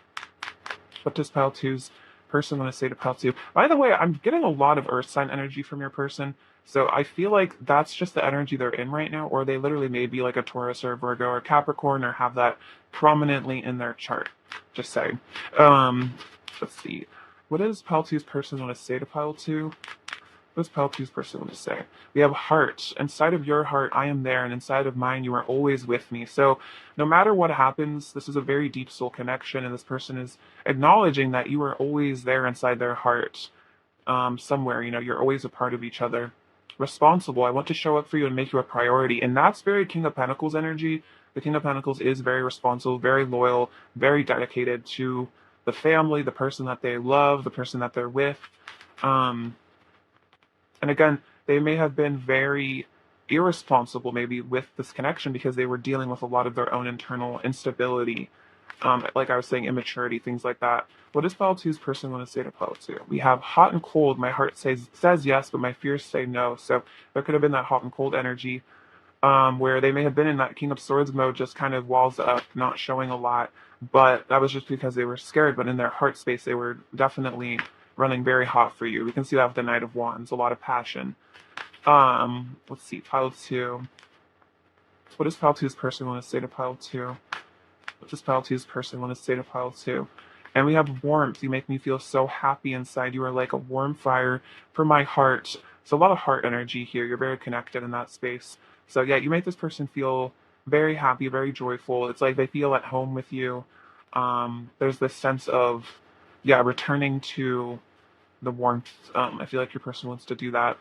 What does pile two's person want to say to pile two? By the way, I'm getting a lot of earth sign energy from your person. So I feel like that's just the energy they're in right now, or they literally may be like a Taurus or a Virgo or Capricorn or have that prominently in their chart. Just saying. Let's see. What does pile two's person want to say to pile two? What does pile two's person want to say? We have heart. Inside of your heart, I am there, and inside of mine, you are always with me. So no matter what happens, this is a very deep soul connection, and this person is acknowledging that you are always there inside their heart, somewhere. You're always a part of each other. Responsible. I want to show up for you and make you a priority, and that's very King of Pentacles energy. The King of Pentacles is very responsible, very loyal, very dedicated to the family, the person that they love, the person that they're with. And again, they may have been very irresponsible maybe with this connection because they were dealing with a lot of their own internal instability. like I was saying, immaturity, things like that. What does pile two's person want to say to pile two? We have hot and cold. My heart says yes, but my fears say no. So there could have been that hot and cold energy, where they may have been in that King of Swords mode, just kind of walls up, not showing a lot. But that was just because they were scared. But in their heart space, they were definitely running very hot for you. We can see that with the Knight of Wands, a lot of passion. Let's see, pile two. What does pile two's person want to say to pile two? What does pile two's person want to say to pile two? And we have warmth. You make me feel so happy inside. You are like a warm fire for my heart. So a lot of heart energy here. You're very connected in that space. So yeah, you make this person feel very happy, very joyful. It's like they feel at home with you. There's this sense of, yeah, returning to the warmth. I feel like your person wants to do that.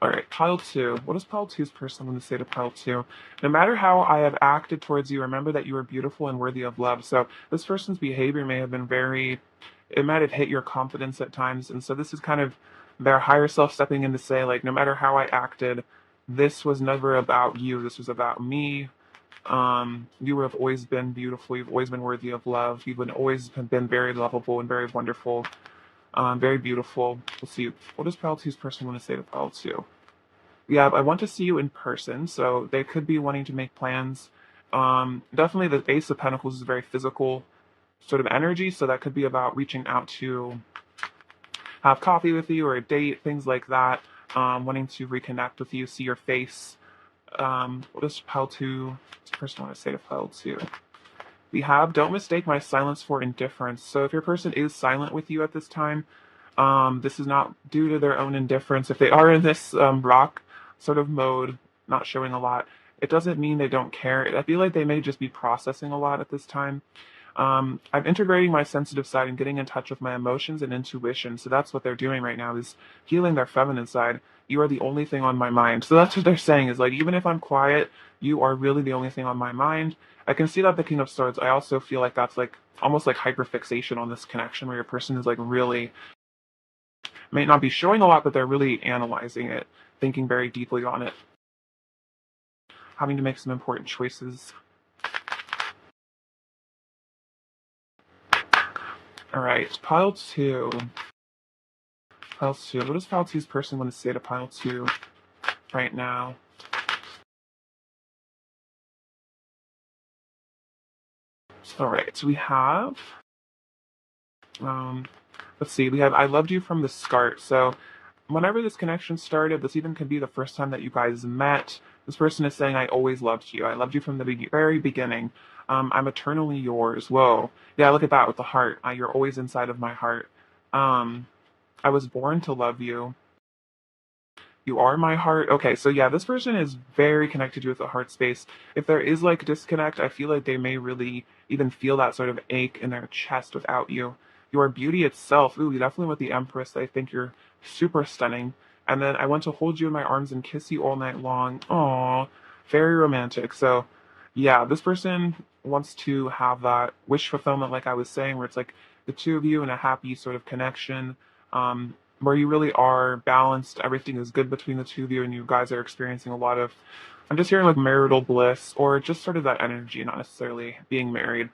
All right, pile two. What does pile two's person want to say to pile two? No matter how I have acted towards you, remember that you are beautiful and worthy of love. So this person's behavior may have been it might have hit your confidence at times. And so this is kind of their higher self stepping in to say, like, no matter how I acted, this was never about you. This was about me. You have always been beautiful. You've always been worthy of love. Always been very lovable and very wonderful. Very beautiful. Let's see. What does pile two's person want to say to pile two? Yeah, I want to see you in person, so they could be wanting to make plans. Definitely the Ace of Pentacles is very physical sort of energy, so that could be about reaching out to have coffee with you or a date, things like that. Wanting to reconnect with you, see your face. What does pile two person want to say to pile two? We have, don't mistake my silence for indifference. So if your person is silent with you at this time, this is not due to their own indifference. If they are in this rock sort of mode, not showing a lot, it doesn't mean they don't care. I feel like they may just be processing a lot at this time. I'm integrating my sensitive side and getting in touch with my emotions and intuition. So that's what they're doing right now, is healing their feminine side. You are the only thing on my mind. So that's what they're saying, is like, even if I'm quiet, you are really the only thing on my mind. I can see that the King of Swords. I also feel like that's like almost like hyperfixation on this connection, where your person is like really, may not be showing a lot, but they're really analyzing it, thinking very deeply on it, having to make some important choices. All right, pile two. Pile two. What does pile two's person want to say to pile two right now? All right, so we have, let's see, we have I loved you from the start. So whenever this connection started, this even could be the first time that you guys met. This person is saying, I always loved you. I loved you from the very beginning. I'm eternally yours. Whoa. Yeah, look at that with the heart. You're always inside of my heart. Um, I was born to love you. You are my heart. Okay, so yeah, this person is very connected to you with the heart space. If there is like disconnect, I feel like they may really even feel that sort of ache in their chest without you. You are beauty itself. Ooh, definitely with the Empress, I think you're super stunning. And then I want to hold you in my arms and kiss you all night long. Aww, very romantic. So yeah, this person wants to have that wish fulfillment, like I was saying, where it's like the two of you in a happy sort of connection. Where you really are balanced, everything is good between the two of you, and you guys are experiencing a lot of, I'm just hearing like marital bliss, or just sort of that energy, not necessarily being married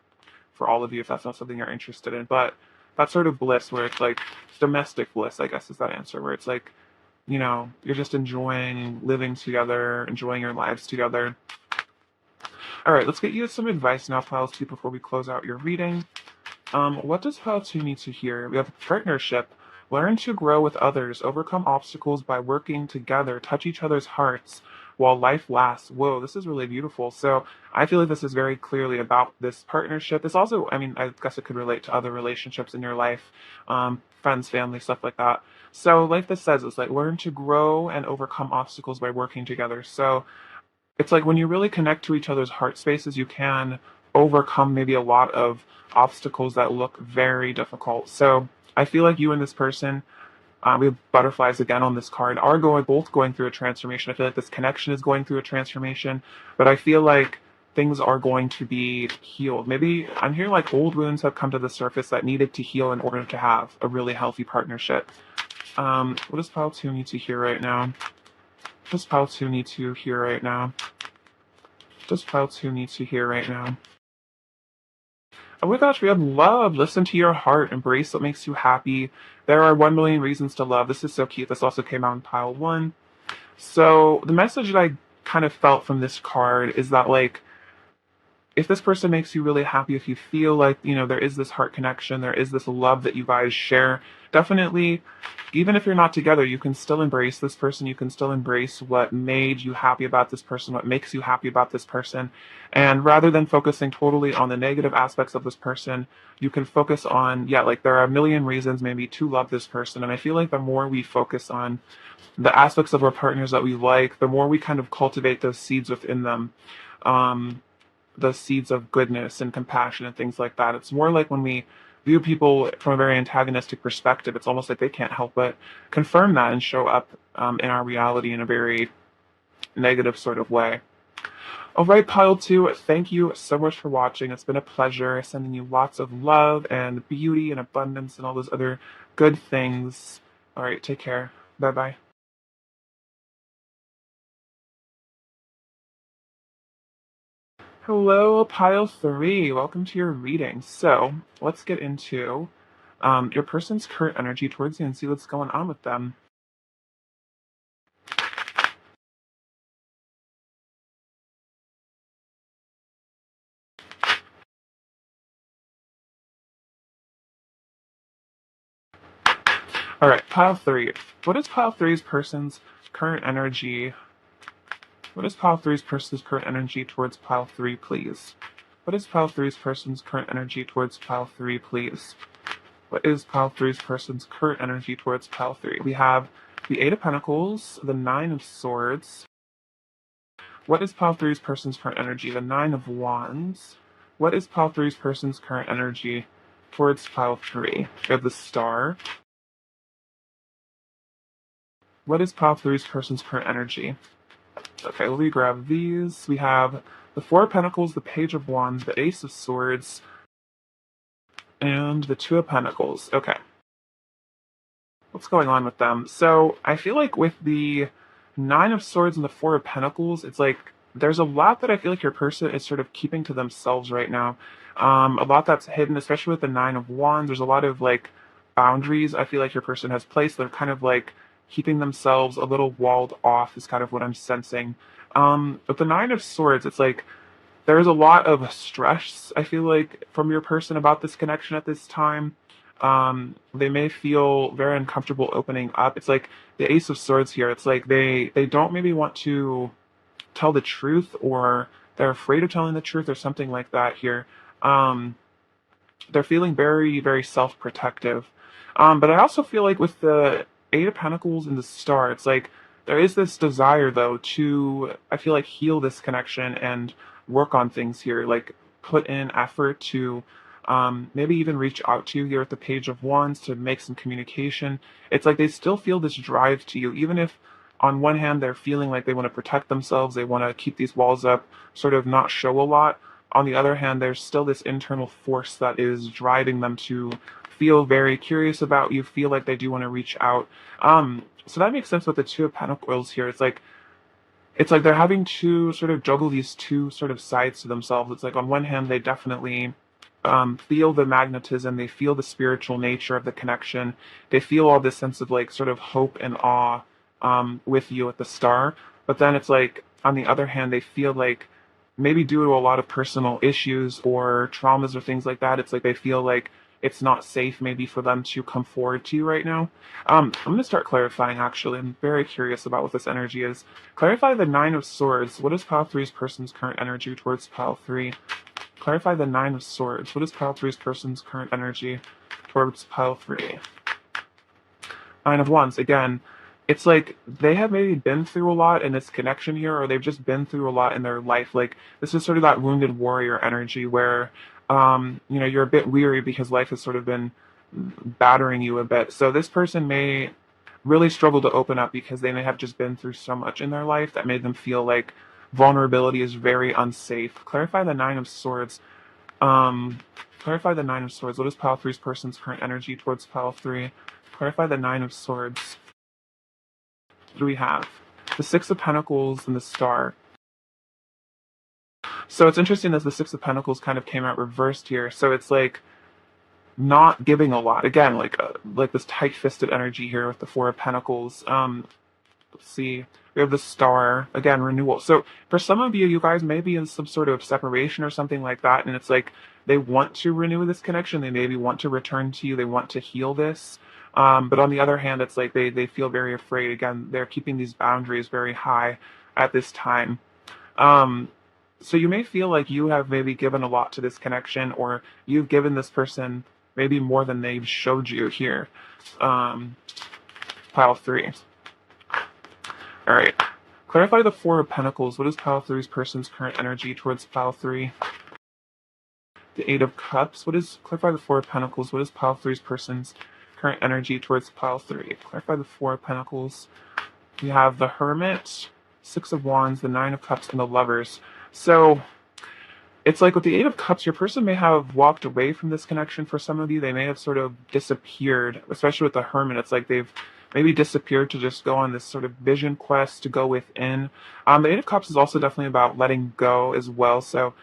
for all of you if that's not something you're interested in, but that sort of bliss where it's like domestic bliss, I guess is that answer, where it's like, you're just enjoying living together, enjoying your lives together. All right, let's get you some advice now, Pile 2, before we close out your reading. What does Pile 2 need to hear? We have partnership. Learn to grow with others, overcome obstacles by working together, touch each other's hearts while life lasts. Whoa, this is really beautiful. So I feel like this is very clearly about this partnership. This also, I mean, I guess it could relate to other relationships in your life, friends, family, stuff like that. So like this says, it's like learn to grow and overcome obstacles by working together. So it's like when you really connect to each other's heart spaces, you can overcome maybe a lot of obstacles that look very difficult. So I feel like you and this person, we have butterflies again on this card, are both going through a transformation. I feel like this connection is going through a transformation, but I feel like things are going to be healed. Maybe I'm hearing like old wounds have come to the surface that needed to heal in order to have a really healthy partnership. What does Pile 2 need to hear right now? What does Pile 2 need to hear right now? What does Pile 2 need to hear right now? Oh my gosh, we have love. Listen to your heart. Embrace what makes you happy. There are 1 million reasons to love. This is so cute. This also came out in pile one. So the message that I kind of felt from this card is that, like, if this person makes you really happy, if you feel like, there is this heart connection, there is this love that you guys share, definitely, even if you're not together, you can still embrace this person. You can still embrace what made you happy about this person, what makes you happy about this person. And rather than focusing totally on the negative aspects of this person, you can focus on, yeah, like there are 1 million reasons maybe to love this person. And I feel like the more we focus on the aspects of our partners that we like, the more we kind of cultivate those seeds within them. Um, the seeds of goodness and compassion and things like that. It's more like when we view people from a very antagonistic perspective, it's almost like they can't help but confirm that and show up in our reality in a very negative sort of way. All right, pile two, thank you so much for watching. It's been a pleasure sending you lots of love and beauty and abundance and all those other good things. All right, take care. Bye bye. Hello, pile three. Welcome to your reading. So let's get into your person's current energy towards you and see what's going on with them. All right, pile three. What is pile three's person's current energy? What is pile three's person's current energy towards pile three, please? What is pile three's person's current energy towards pile three, please? What is pile three's person's current energy towards pile three? We have the Eight of Pentacles, the Nine of Swords. What is pile three's person's current energy? The Nine of Wands. What is pile three's person's current energy towards pile three? We have the Star. What is pile three's person's current energy? Okay, let me grab these. We have the Four of Pentacles, the Page of Wands, the Ace of Swords, and the Two of Pentacles. Okay. What's going on with them? So I feel like with the Nine of Swords and the Four of Pentacles, it's like there's a lot that I feel like your person is sort of keeping to themselves right now. A lot that's hidden, especially with the Nine of Wands. There's a lot of like boundaries I feel like your person has placed. They're kind of like keeping themselves a little walled off, is kind of what I'm sensing. With the Nine of Swords, it's like there's a lot of stress, I feel like, from your person about this connection at this time. They may feel very uncomfortable opening up. It's like the Ace of Swords here. It's like they don't maybe want to tell the truth, or they're afraid of telling the truth or something like that here. Um, they're feeling very, very self-protective. But I also feel like with the Eight of Pentacles and the Star, it's like there is this desire, though, to, I feel like, heal this connection and work on things here, like put in effort to maybe even reach out to you here at the Page of Wands to make some communication. It's like they still feel this drive to you, even if on one hand they're feeling like they want to protect themselves, they want to keep these walls up, sort of not show a lot. On the other hand, there's still this internal force that is driving them to feel very curious about you, feel like they do want to reach out. So that makes sense with the Two of Pentacles here. It's like they're having to sort of juggle these two sort of sides to themselves. It's like on one hand they definitely feel the magnetism, they feel the spiritual nature of the connection, they feel all this sense of like sort of hope and awe with you at the Star. But then it's like on the other hand they feel like maybe due to a lot of personal issues or traumas or things like that, it's like they feel like it's not safe maybe for them to come forward to you right now. I'm going to start clarifying, actually. I'm very curious about what this energy is. Clarify the Nine of Swords. What is pile three's person's current energy towards pile three? Clarify the Nine of Swords. What is pile three's person's current energy towards pile three? Nine of Wands. Again, it's like they have maybe been through a lot in this connection here, or they've just been through a lot in their life. Like this is sort of that wounded warrior energy where, you're a bit weary because life has sort of been battering you a bit. So this person may really struggle to open up because they may have just been through so much in their life that made them feel like vulnerability is very unsafe. Clarify the Nine of Swords. Um, Clarify the Nine of Swords. What is pile three's person's current energy towards pile three? Clarify the Nine of Swords. What do we have? The Six of Pentacles and the Star. So it's interesting that the Six of Pentacles kind of came out reversed here. So it's like not giving a lot. Again, like this tight-fisted energy here with the Four of Pentacles. Let's see. We have the Star again, renewal. So for some of you, you guys may be in some sort of separation or something like that, and it's like they want to renew this connection. They maybe want to return to you. They want to heal this. But on the other hand, it's like they feel very afraid. Again, they're keeping these boundaries very high at this time. Um, so you may feel like you have maybe given a lot to this connection, or you've given this person maybe more than they've showed you here. Um, Pile 3. All right. Clarify the Four of Pentacles. What is Pile 3's person's current energy towards Pile 3? The Eight of Cups. Clarify the Four of Pentacles. What is Pile 3's person's current energy towards Pile 3? Clarify the Four of Pentacles. We have the Hermit, Six of Wands, the Nine of Cups, and the Lovers. So it's like with the Eight of Cups, your person may have walked away from this connection for some of you. They may have sort of disappeared, especially with the Hermit. It's like they've maybe disappeared to just go on this sort of vision quest to go within. The Eight of Cups is also definitely about letting go as well. So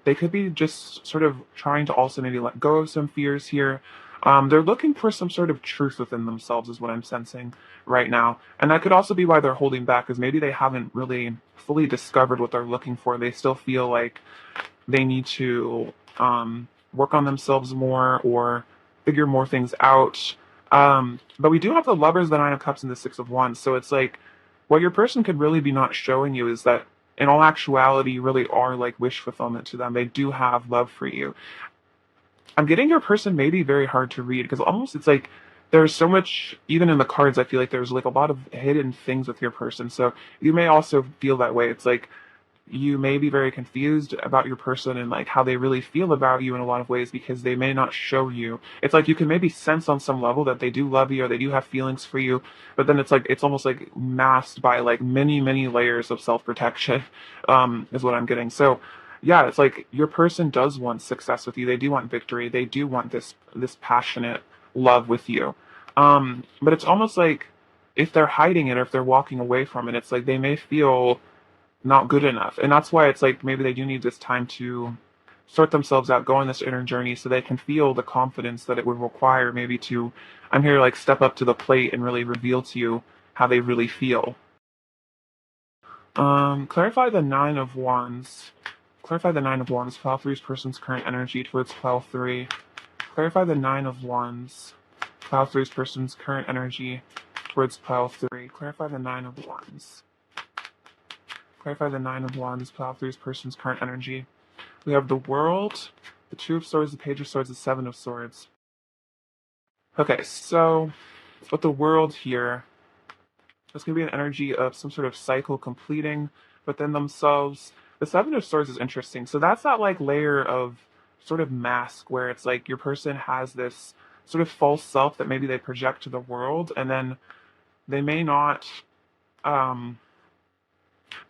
they could be just sort of trying to also maybe let go of some fears here. They're looking for some sort of truth within themselves is what I'm sensing right now. And that could also be why they're holding back, because maybe they haven't really fully discovered what they're looking for. They still feel like they need to work on themselves more or figure more things out. But we do have the Lovers, the Nine of Cups, and the Six of Wands. So it's like what your person could really be not showing you is that in all actuality, you really are like wish fulfillment to them. They do have love for you. I'm getting your person may be very hard to read because almost it's like there's so much, even in the cards, I feel like there's like a lot of hidden things with your person. So you may also feel that way. It's like you may be very confused about your person and like how they really feel about you in a lot of ways because they may not show you. It's like you can maybe sense on some level that they do love you or they do have feelings for you, but then it's like it's almost like masked by like many layers of self-protection, is what I'm getting. So yeah, it's like your person does want success with you. They do want victory. They do want this passionate love with you. But it's almost like if they're hiding it or if they're walking away from it, it's like they may feel not good enough. And that's why it's like maybe they do need this time to sort themselves out, go on this inner journey so they can feel the confidence that it would require maybe to, I'm here to like step up to the plate and really reveal to you how they really feel. Clarify the Nine of Wands. Clarify the Nine of Wands. Pile 3's person's current energy towards Pile 3. Clarify the Nine of Wands. Pile 3's person's current energy towards Pile 3. Clarify the Nine of Wands. Clarify the Nine of Wands, Pile 3's person's current energy. We have the World, the Two of Swords, the Page of Swords, the Seven of Swords. Okay, so with the World here, there's going to be an energy of some sort of cycle completing within themselves. The Seven of Swords is interesting. So that's that like layer of sort of mask where it's like your person has this sort of false self that maybe they project to the world, and then they may not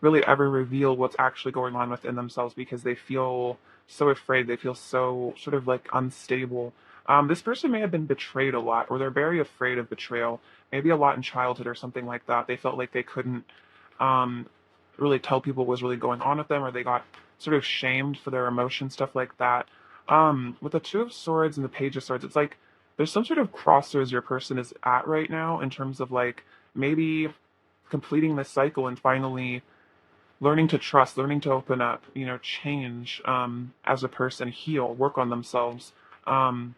really ever reveal what's actually going on within themselves because they feel so afraid. They feel so sort of like unstable. This person may have been betrayed a lot, or they're very afraid of betrayal. Maybe a lot in childhood or something like that. They felt like they couldn't really tell people what was really going on with them, or they got sort of shamed for their emotions, stuff like that. With the Two of Swords and the Page of Swords, it's like there's some sort of crossroads your person is at right now in terms of like maybe completing this cycle and finally learning to trust, learning to open up, change as a person, heal, work on themselves. Um,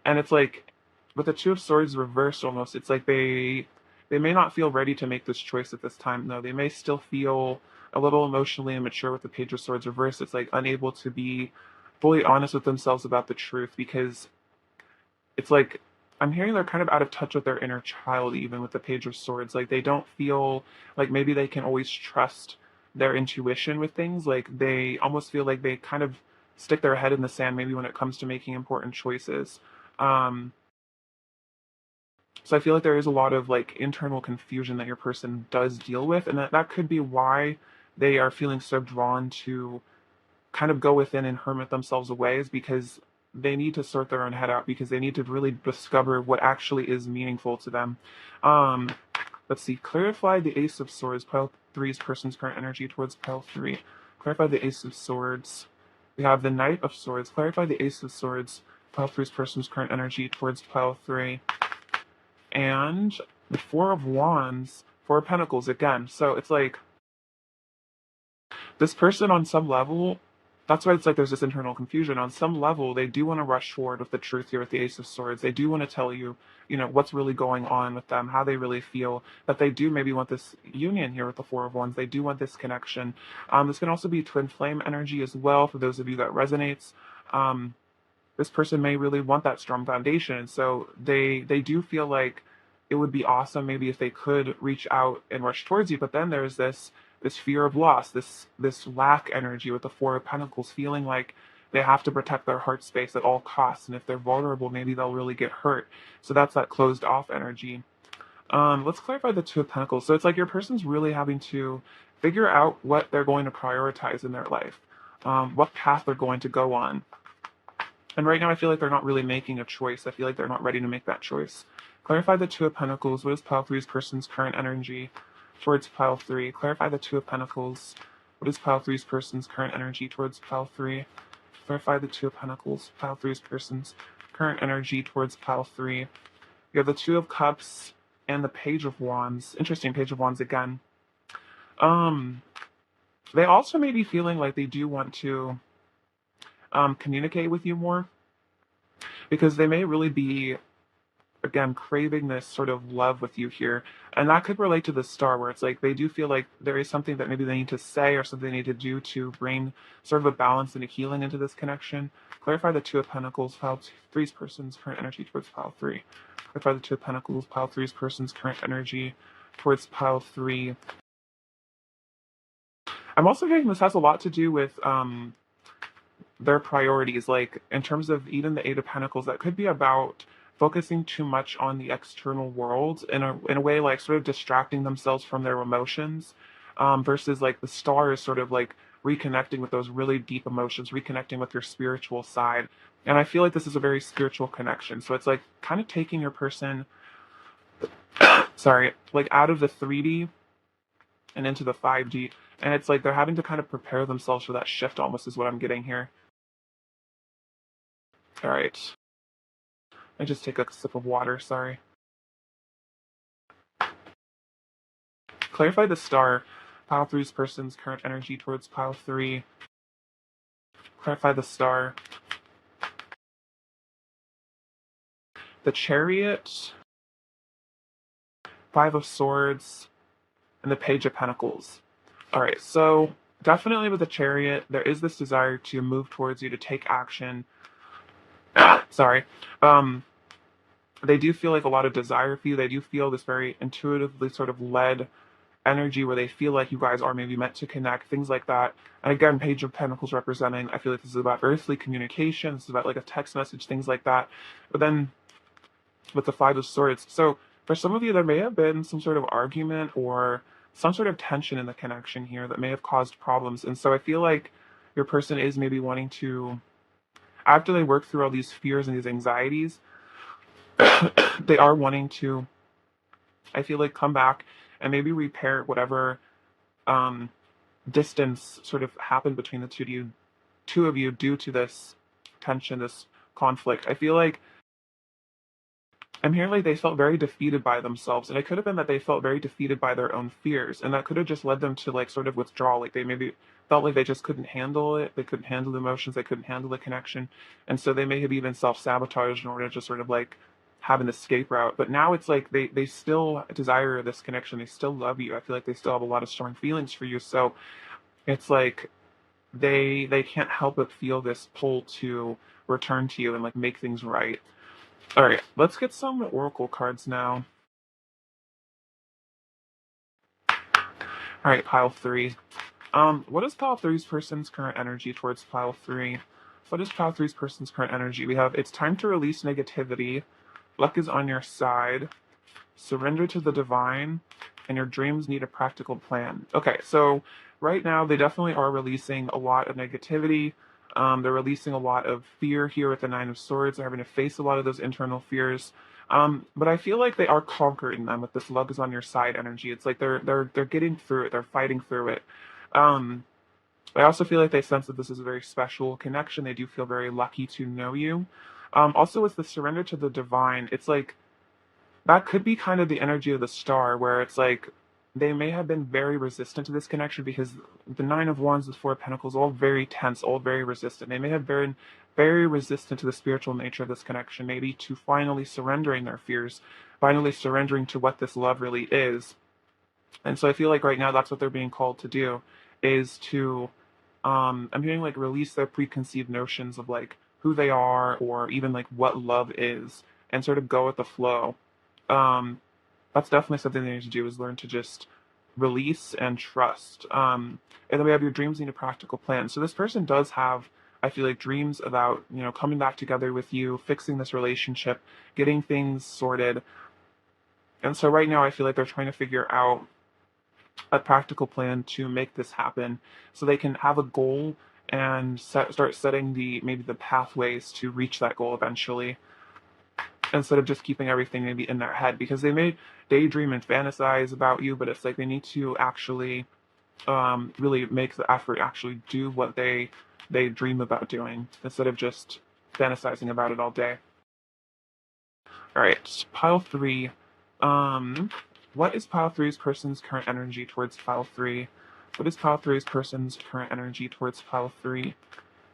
and it's like with the Two of Swords reversed almost, it's like they may not feel ready to make this choice at this time. No, they may still feel a little emotionally immature with the Page of Swords reversed. It's like unable to be fully honest with themselves about the truth because it's like I'm hearing they're kind of out of touch with their inner child, even with the Page of Swords. Like they don't feel like maybe they can always trust their intuition with things. Like they almost feel like they kind of stick their head in the sand, maybe when it comes to making important choices. Um, so I feel like there is a lot of like internal confusion that your person does deal with, and that could be why they are feeling so drawn to kind of go within and hermit themselves away, is because they need to sort their own head out because they need to really discover what actually is meaningful to them. Um, Let's see. Clarify the Ace of Swords, pile 3's person's current energy towards pile 3. Clarify the Ace of Swords. We have the Knight of Swords. Clarify the Ace of Swords, pile 3's person's current energy towards pile 3. And the Four of Wands, Four of Pentacles again. So it's like this person on some level, that's why it's like there's this internal confusion. On some level, they do want to rush forward with the truth here with the Ace of Swords. They do want to tell you, what's really going on with them, how they really feel, that they do maybe want this union here with the Four of Wands. They do want this connection. This can also be twin flame energy as well, for those of you that resonates. This person may really want that strong foundation. And so they do feel like it would be awesome maybe if they could reach out and rush towards you. But then there's this fear of loss, this lack energy with the Four of Pentacles, feeling like they have to protect their heart space at all costs. And if they're vulnerable, maybe they'll really get hurt. So that's that closed off energy. Let's clarify the Two of Pentacles. So it's like your person's really having to figure out what they're going to prioritize in their life, what path they're going to go on. And right now I feel like they're not really making a choice. I feel like they're not ready to make that choice. Clarify the Two of Pentacles. What is pile 3's person's current energy towards pile 3? Clarify the Two of Pentacles. What is pile 3's person's current energy towards pile 3? Clarify the Two of Pentacles. Pile 3's person's current energy towards pile 3. You have the Two of Cups and the Page of Wands. Interesting, Page of Wands again. They also may be feeling like they do want to communicate with you more, because they may really be, again, craving this sort of love with you here. And that could relate to the Star, where it's like they do feel like there is something that maybe they need to say or something they need to do to bring sort of a balance and a healing into this connection. Clarify the Two of Pentacles, pile 3's person's current energy towards pile 3. Clarify the Two of Pentacles, pile 3's person's current energy towards pile 3. I'm also getting this has a lot to do with their priorities, like in terms of even the Eight of Pentacles, that could be about focusing too much on the external world in a way, like sort of distracting themselves from their emotions, versus like the Star is sort of like reconnecting with those really deep emotions, reconnecting with your spiritual side. And I feel like this is a very spiritual connection. So it's like kind of taking your person, sorry, like out of the 3D and into the 5D. And it's like they're having to kind of prepare themselves for that shift, almost, is what I'm getting here. All right. I just take a sip of water, sorry. Clarify the Star, pile 3's person's current energy towards pile 3. Clarify the Star. The Chariot, Five of Swords, and the Page of Pentacles. All right, so definitely with the Chariot, there is this desire to move towards you, to take action. Sorry. They do feel like a lot of desire for you. They do feel this very intuitively sort of led energy where they feel like you guys are maybe meant to connect, things like that. And again, Page of Pentacles representing, I feel like this is about earthly communication. This is about like a text message, things like that. But then with the Five of Swords, so for some of you, there may have been some sort of argument or some sort of tension in the connection here that may have caused problems. And so I feel like your person is maybe wanting to, after they work through all these fears and these anxieties, they are wanting to, I feel like, come back and maybe repair whatever distance sort of happened between the two of you due to this tension, this conflict. I feel like I'm hearing like they felt very defeated by themselves, and it could have been that they felt very defeated by their own fears, and that could have just led them to like sort of withdraw. Like they maybe felt like they just couldn't handle it, they couldn't handle the emotions, they couldn't handle the connection, and so they may have even self-sabotaged in order to just sort of like have an escape route. But now it's like they still desire this connection, they still love you. I feel like they still have a lot of strong feelings for you. So it's like they can't help but feel this pull to return to you and like make things right. All right, let's get some oracle cards now. All right, pile 3. What is pile 3's person's current energy towards pile 3? What is pile 3's person's current energy? We have, it's time to release negativity. Luck is on your side. Surrender to the divine. And your dreams need a practical plan. Okay, so right now they definitely are releasing a lot of negativity. They're releasing a lot of fear here with the Nine of Swords. They're having to face a lot of those internal fears. But I feel like they are conquering them with this luck is on your side energy. It's like they're getting through it. They're fighting through it. Um, I also feel like they sense that this is a very special connection. They do feel very lucky to know you. Also, with the surrender to the divine, it's like that could be kind of the energy of the star, where it's like they may have been very resistant to this connection because the Nine of Wands, the Four of Pentacles, all very tense, all very resistant. They may have been very resistant to the spiritual nature of this connection, maybe to finally surrendering their fears, finally surrendering to what this love really is. And so I feel like right now that's what they're being called to do, is to I'm hearing like release their preconceived notions of like who they are or even like what love is and sort of go with the flow. Um, that's definitely something they need to do, is learn to just release and trust. And then we have your dreams need a practical plan. So this person does have, I feel like, dreams about, coming back together with you, fixing this relationship, getting things sorted. And so right now I feel like they're trying to figure out a practical plan to make this happen so they can have a goal and start setting maybe the pathways to reach that goal eventually, instead of just keeping everything maybe in their head, because they may daydream and fantasize about you, but it's like they need to actually really make the effort, actually do what they dream about doing, instead of just fantasizing about it all day. All right, pile three. What is pile three's person's current energy towards pile three? What is pile three's person's current energy towards pile three?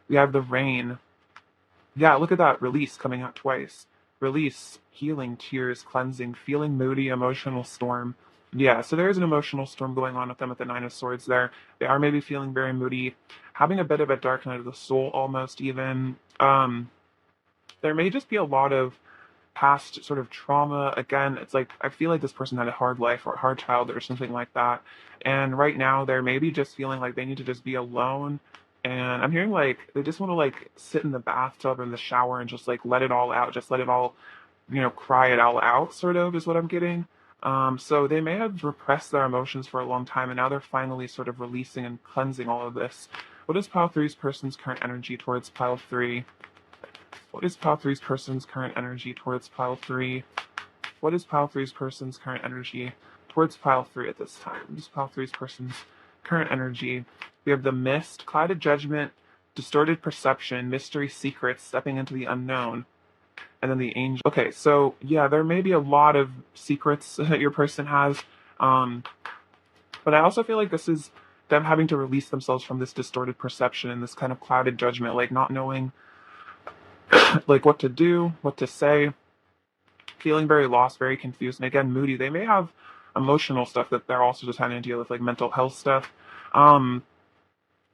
We have the rain. Yeah, look at that release coming out twice. Release, healing, tears, cleansing, feeling moody, emotional storm. Yeah, so there is an emotional storm going on with them at the Nine of Swords there. They are maybe feeling very moody, having a bit of a dark night of the soul almost even. There may just be a lot of past sort of trauma. Again, it's like I feel like this person had a hard life or a hard childhood or something like that. And right now they're maybe just feeling like they need to just be alone. And I'm hearing like they just want to like sit in the bathtub or in the shower and just like let it all out, just let it all, cry it all out, sort of is what I'm getting. So they may have repressed their emotions for a long time and now they're finally sort of releasing and cleansing all of this. What is pile three's person's current energy towards pile three? What is pile three's person's current energy towards pile three? What is pile three's person's current energy towards pile three at this time? What is pile three's person's current energy? We have the mist, clouded judgment, distorted perception, mystery, secrets, stepping into the unknown, and then the angel. Okay, so yeah, there may be a lot of secrets that your person has, but I also feel like this is them having to release themselves from this distorted perception and this kind of clouded judgment, like not knowing like what to do, what to say, feeling very lost, very confused, and again moody. They may have emotional stuff that they're also just having to deal with, like mental health stuff. Um,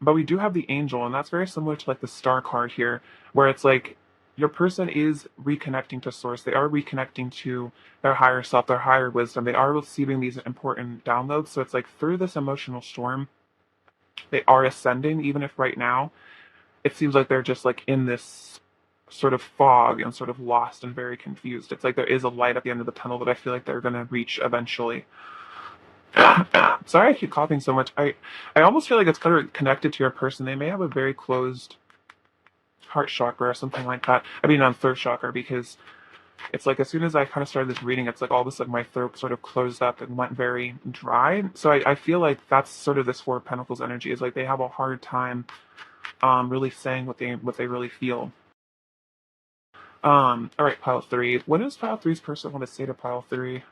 but we do have the angel, and that's very similar to like the star card here, where it's like your person is reconnecting to source. They are reconnecting to their higher self, their higher wisdom. They are receiving these important downloads. So it's like through this emotional storm, they are ascending, even if right now it seems like they're just like in this sort of fog and sort of lost and very confused. It's like there is a light at the end of the tunnel that I feel like they're going to reach eventually. Sorry I keep coughing so much. I almost feel like it's kind of connected to your person. They may have a very closed heart chakra or something like that. I mean, on throat chakra, because it's like as soon as I kind of started this reading, it's like all of a sudden my throat sort of closed up and went very dry. So I feel like that's sort of this Four of Pentacles energy, is like they have a hard time really saying what they really feel. All right, pile three. What does pile three's person want to say to pile three?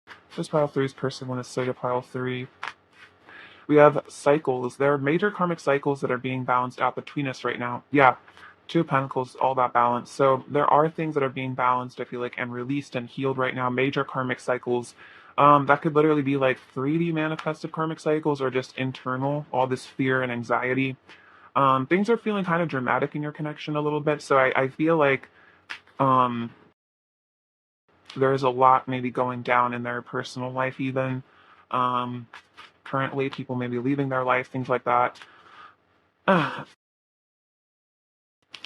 What does pile three's person want to say to pile three? We have cycles. There are major karmic cycles that are being balanced out between us right now. Yeah, Two of Pentacles, all about balance. So there are things that are being balanced, I feel like, and released and healed right now. Major karmic cycles. That could literally be like 3D manifested karmic cycles or just internal, all this fear and anxiety. Things are feeling kind of dramatic in your connection a little bit. So I feel like um, there's a lot maybe going down in their personal life even. Um, Currently, people may be leaving their life, things like that.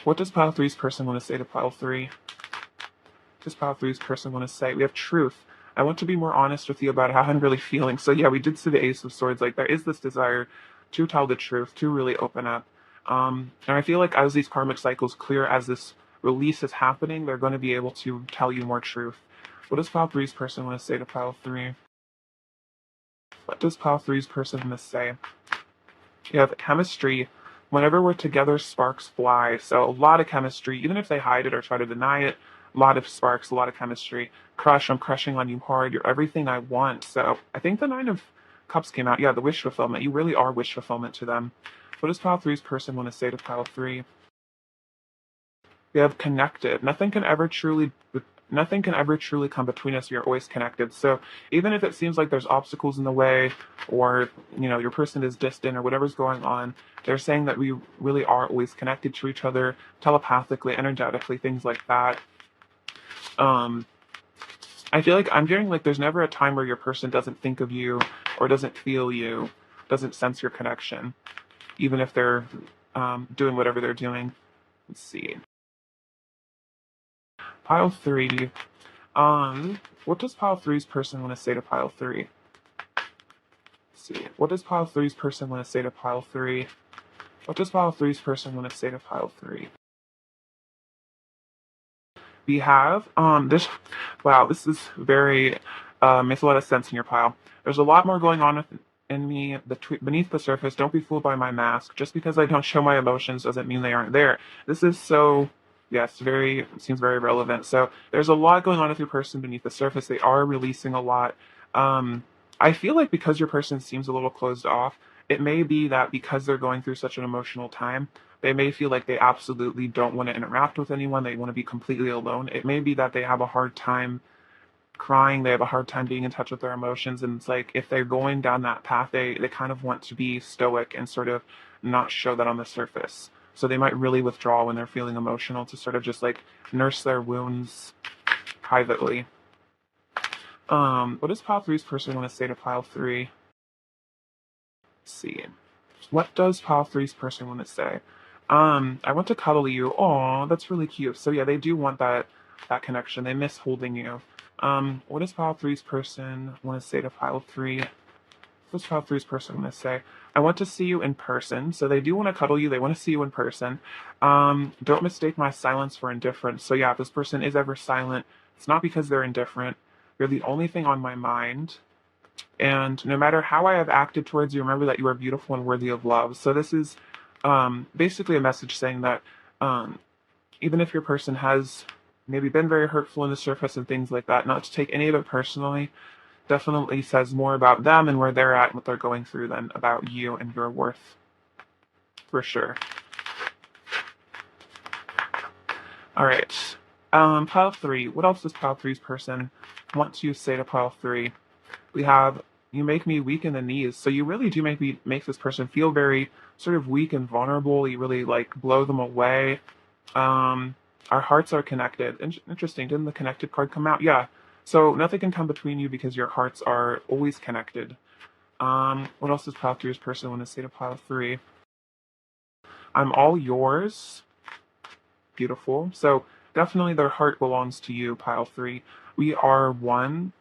What does pile three's person want to say to pile three? What does pile three's person want to say? We have truth. I want to be more honest with you about how I'm really feeling. So yeah, we did see the Ace of Swords. Like there is this desire to tell the truth, to really open up. And I feel like as these karmic cycles clear, as this release is happening, they're going to be able to tell you more truth. What does pile three's person want to say to pile three? What does pile three's person want to say? You have chemistry. Whenever we're together, sparks fly. So a lot of chemistry, even if they hide it or try to deny it, a lot of sparks, a lot of chemistry. Crush, I'm crushing on you hard. You're everything I want. So I think the Nine of Cups came out. Yeah, the wish fulfillment. You really are wish fulfillment to them. What does pile three's person want to say to pile three? We have connected. Nothing can ever truly come between us. You're always connected. So even if it seems like there's obstacles in the way, or your person is distant or whatever's going on, they're saying that we really are always connected to each other telepathically, energetically, things like that. Um, I feel like I'm getting like there's never a time where your person doesn't think of you or doesn't feel you, doesn't sense your connection, even if they're doing whatever they're doing. Let's see. Pile three. What does pile three's person want to say to pile three? Let's see. What does pile three's person want to say to pile three? What does pile three's person want to say to pile three? We have this. Wow, this is very makes a lot of sense in your pile. There's a lot more going on in me beneath the surface. Don't be fooled by my mask. Just because I don't show my emotions doesn't mean they aren't there. This is so. Yes, seems very relevant. So there's a lot going on with your person beneath the surface. They are releasing a lot. I feel like because your person seems a little closed off, it may be that because they're going through such an emotional time, they may feel like they absolutely don't want to interact with anyone. They want to be completely alone. It may be that they have a hard time crying. They have a hard time being in touch with their emotions. And it's like if they're going down that path, they kind of want to be stoic and sort of not show that on the surface. So they might really withdraw when they're feeling emotional to sort of just like nurse their wounds privately. What does pile three's person want to say to pile three? Let's see. What does pile three's person want to say? I want to cuddle you. Oh, that's really cute. So yeah, they do want that connection. They miss holding you. What does pile three's person want to say to pile three? What's pile three's person want to say? I want to see you in person. So they do want to cuddle you. They want to see you in person. Don't mistake my silence for indifference. So yeah, if this person is ever silent, it's not because they're indifferent. You're the only thing on my mind. And no matter how I have acted towards you, remember that you are beautiful and worthy of love. So this is basically a message saying that even if your person has maybe been very hurtful in the surface and things like that, not to take any of it personally, definitely says more about them and where they're at and what they're going through than about you and your worth. For sure. All right. Pile three. What else does pile three's person want to say to pile three? We have, you make me weak in the knees. So you really do make this person feel very sort of weak and vulnerable. You really like blow them away. Our hearts are connected. Interesting. Didn't the connected card come out? Yeah. So nothing can come between you because your hearts are always connected. What else does pile three's person want to say to pile three? I'm all yours. Beautiful. So definitely their heart belongs to you, pile three. We are one.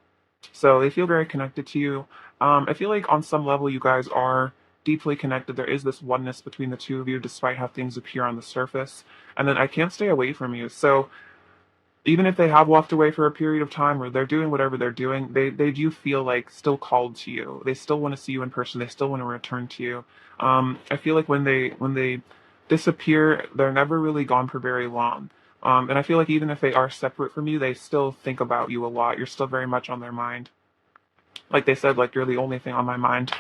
So they feel very connected to you. I feel like on some level you guys are deeply connected. There is this oneness between the two of you, despite how things appear on the surface. And then I can't stay away from you. So even if they have walked away for a period of time or they're doing whatever they're doing, they do feel like still called to you. They still want to see you in person. They still want to return to you. I feel like when they disappear, they're never really gone for very long. And I feel like even if they are separate from you, they still think about you a lot. You're still very much on their mind. Like they said, like you're the only thing on my mind.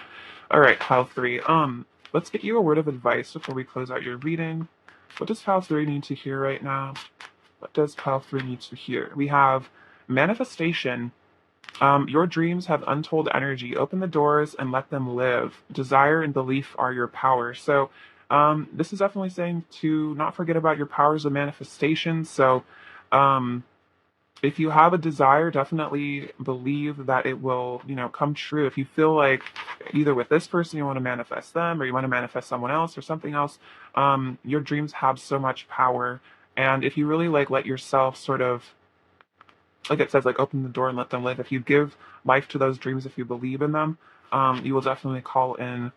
All right, pile three. Let's get you a word of advice before we close out your reading. What does pile three need to hear right now? What does pile three need to hear? We have manifestation. Your dreams have untold energy. Open the doors and let them live. Desire and belief are your power. So this is definitely saying to not forget about your powers of manifestation. So if you have a desire, definitely believe that it will, come true. If you feel like either with this person you want to manifest them or you want to manifest someone else or something else, your dreams have so much power. And if you really like let yourself sort of, like it says, like open the door and let them live. If you give life to those dreams, if you believe in them, you will definitely call in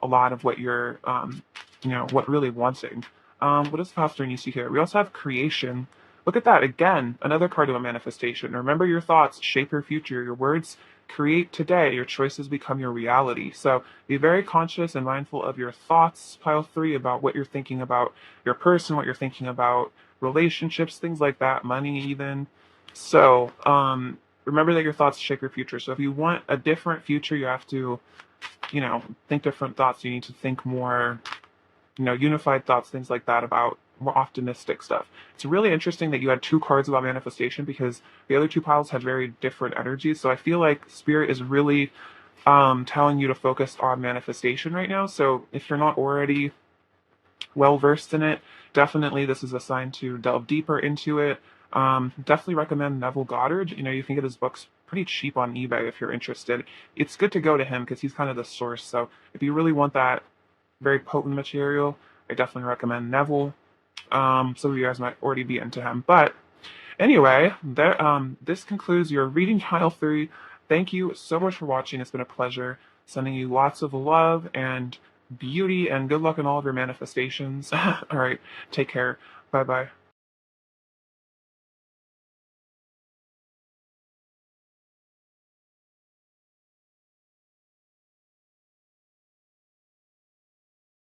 a lot of what you're, what really wanting. What does Foster need to here? We also have creation. Look at that again, another card of a manifestation. Remember, your thoughts shape your future. Your words create today. Your choices become your reality. So be very conscious and mindful of your thoughts, pile 3, about what you're thinking about your person, what you're thinking about relationships, things like that, money even. So remember that your thoughts shape your future. So if you want a different future, you have to, think different thoughts. You need to think more, unified thoughts, things like that, about more optimistic stuff. It's really interesting that you had 2 cards about manifestation because the other 2 piles had very different energies. So I feel like Spirit is really telling you to focus on manifestation right now. So if you're not already well versed in it, definitely this is a sign to delve deeper into it. Definitely recommend Neville Goddard. You can get his books pretty cheap on eBay if you're interested. It's good to go to him because he's kind of the source. So if you really want that very potent material, I definitely recommend Neville. Some of you guys might already be into him. But anyway, this concludes your reading pile 3. Thank you so much for watching. It's been a pleasure. Sending you lots of love and beauty and good luck in all of your manifestations. All right, take care. Bye bye.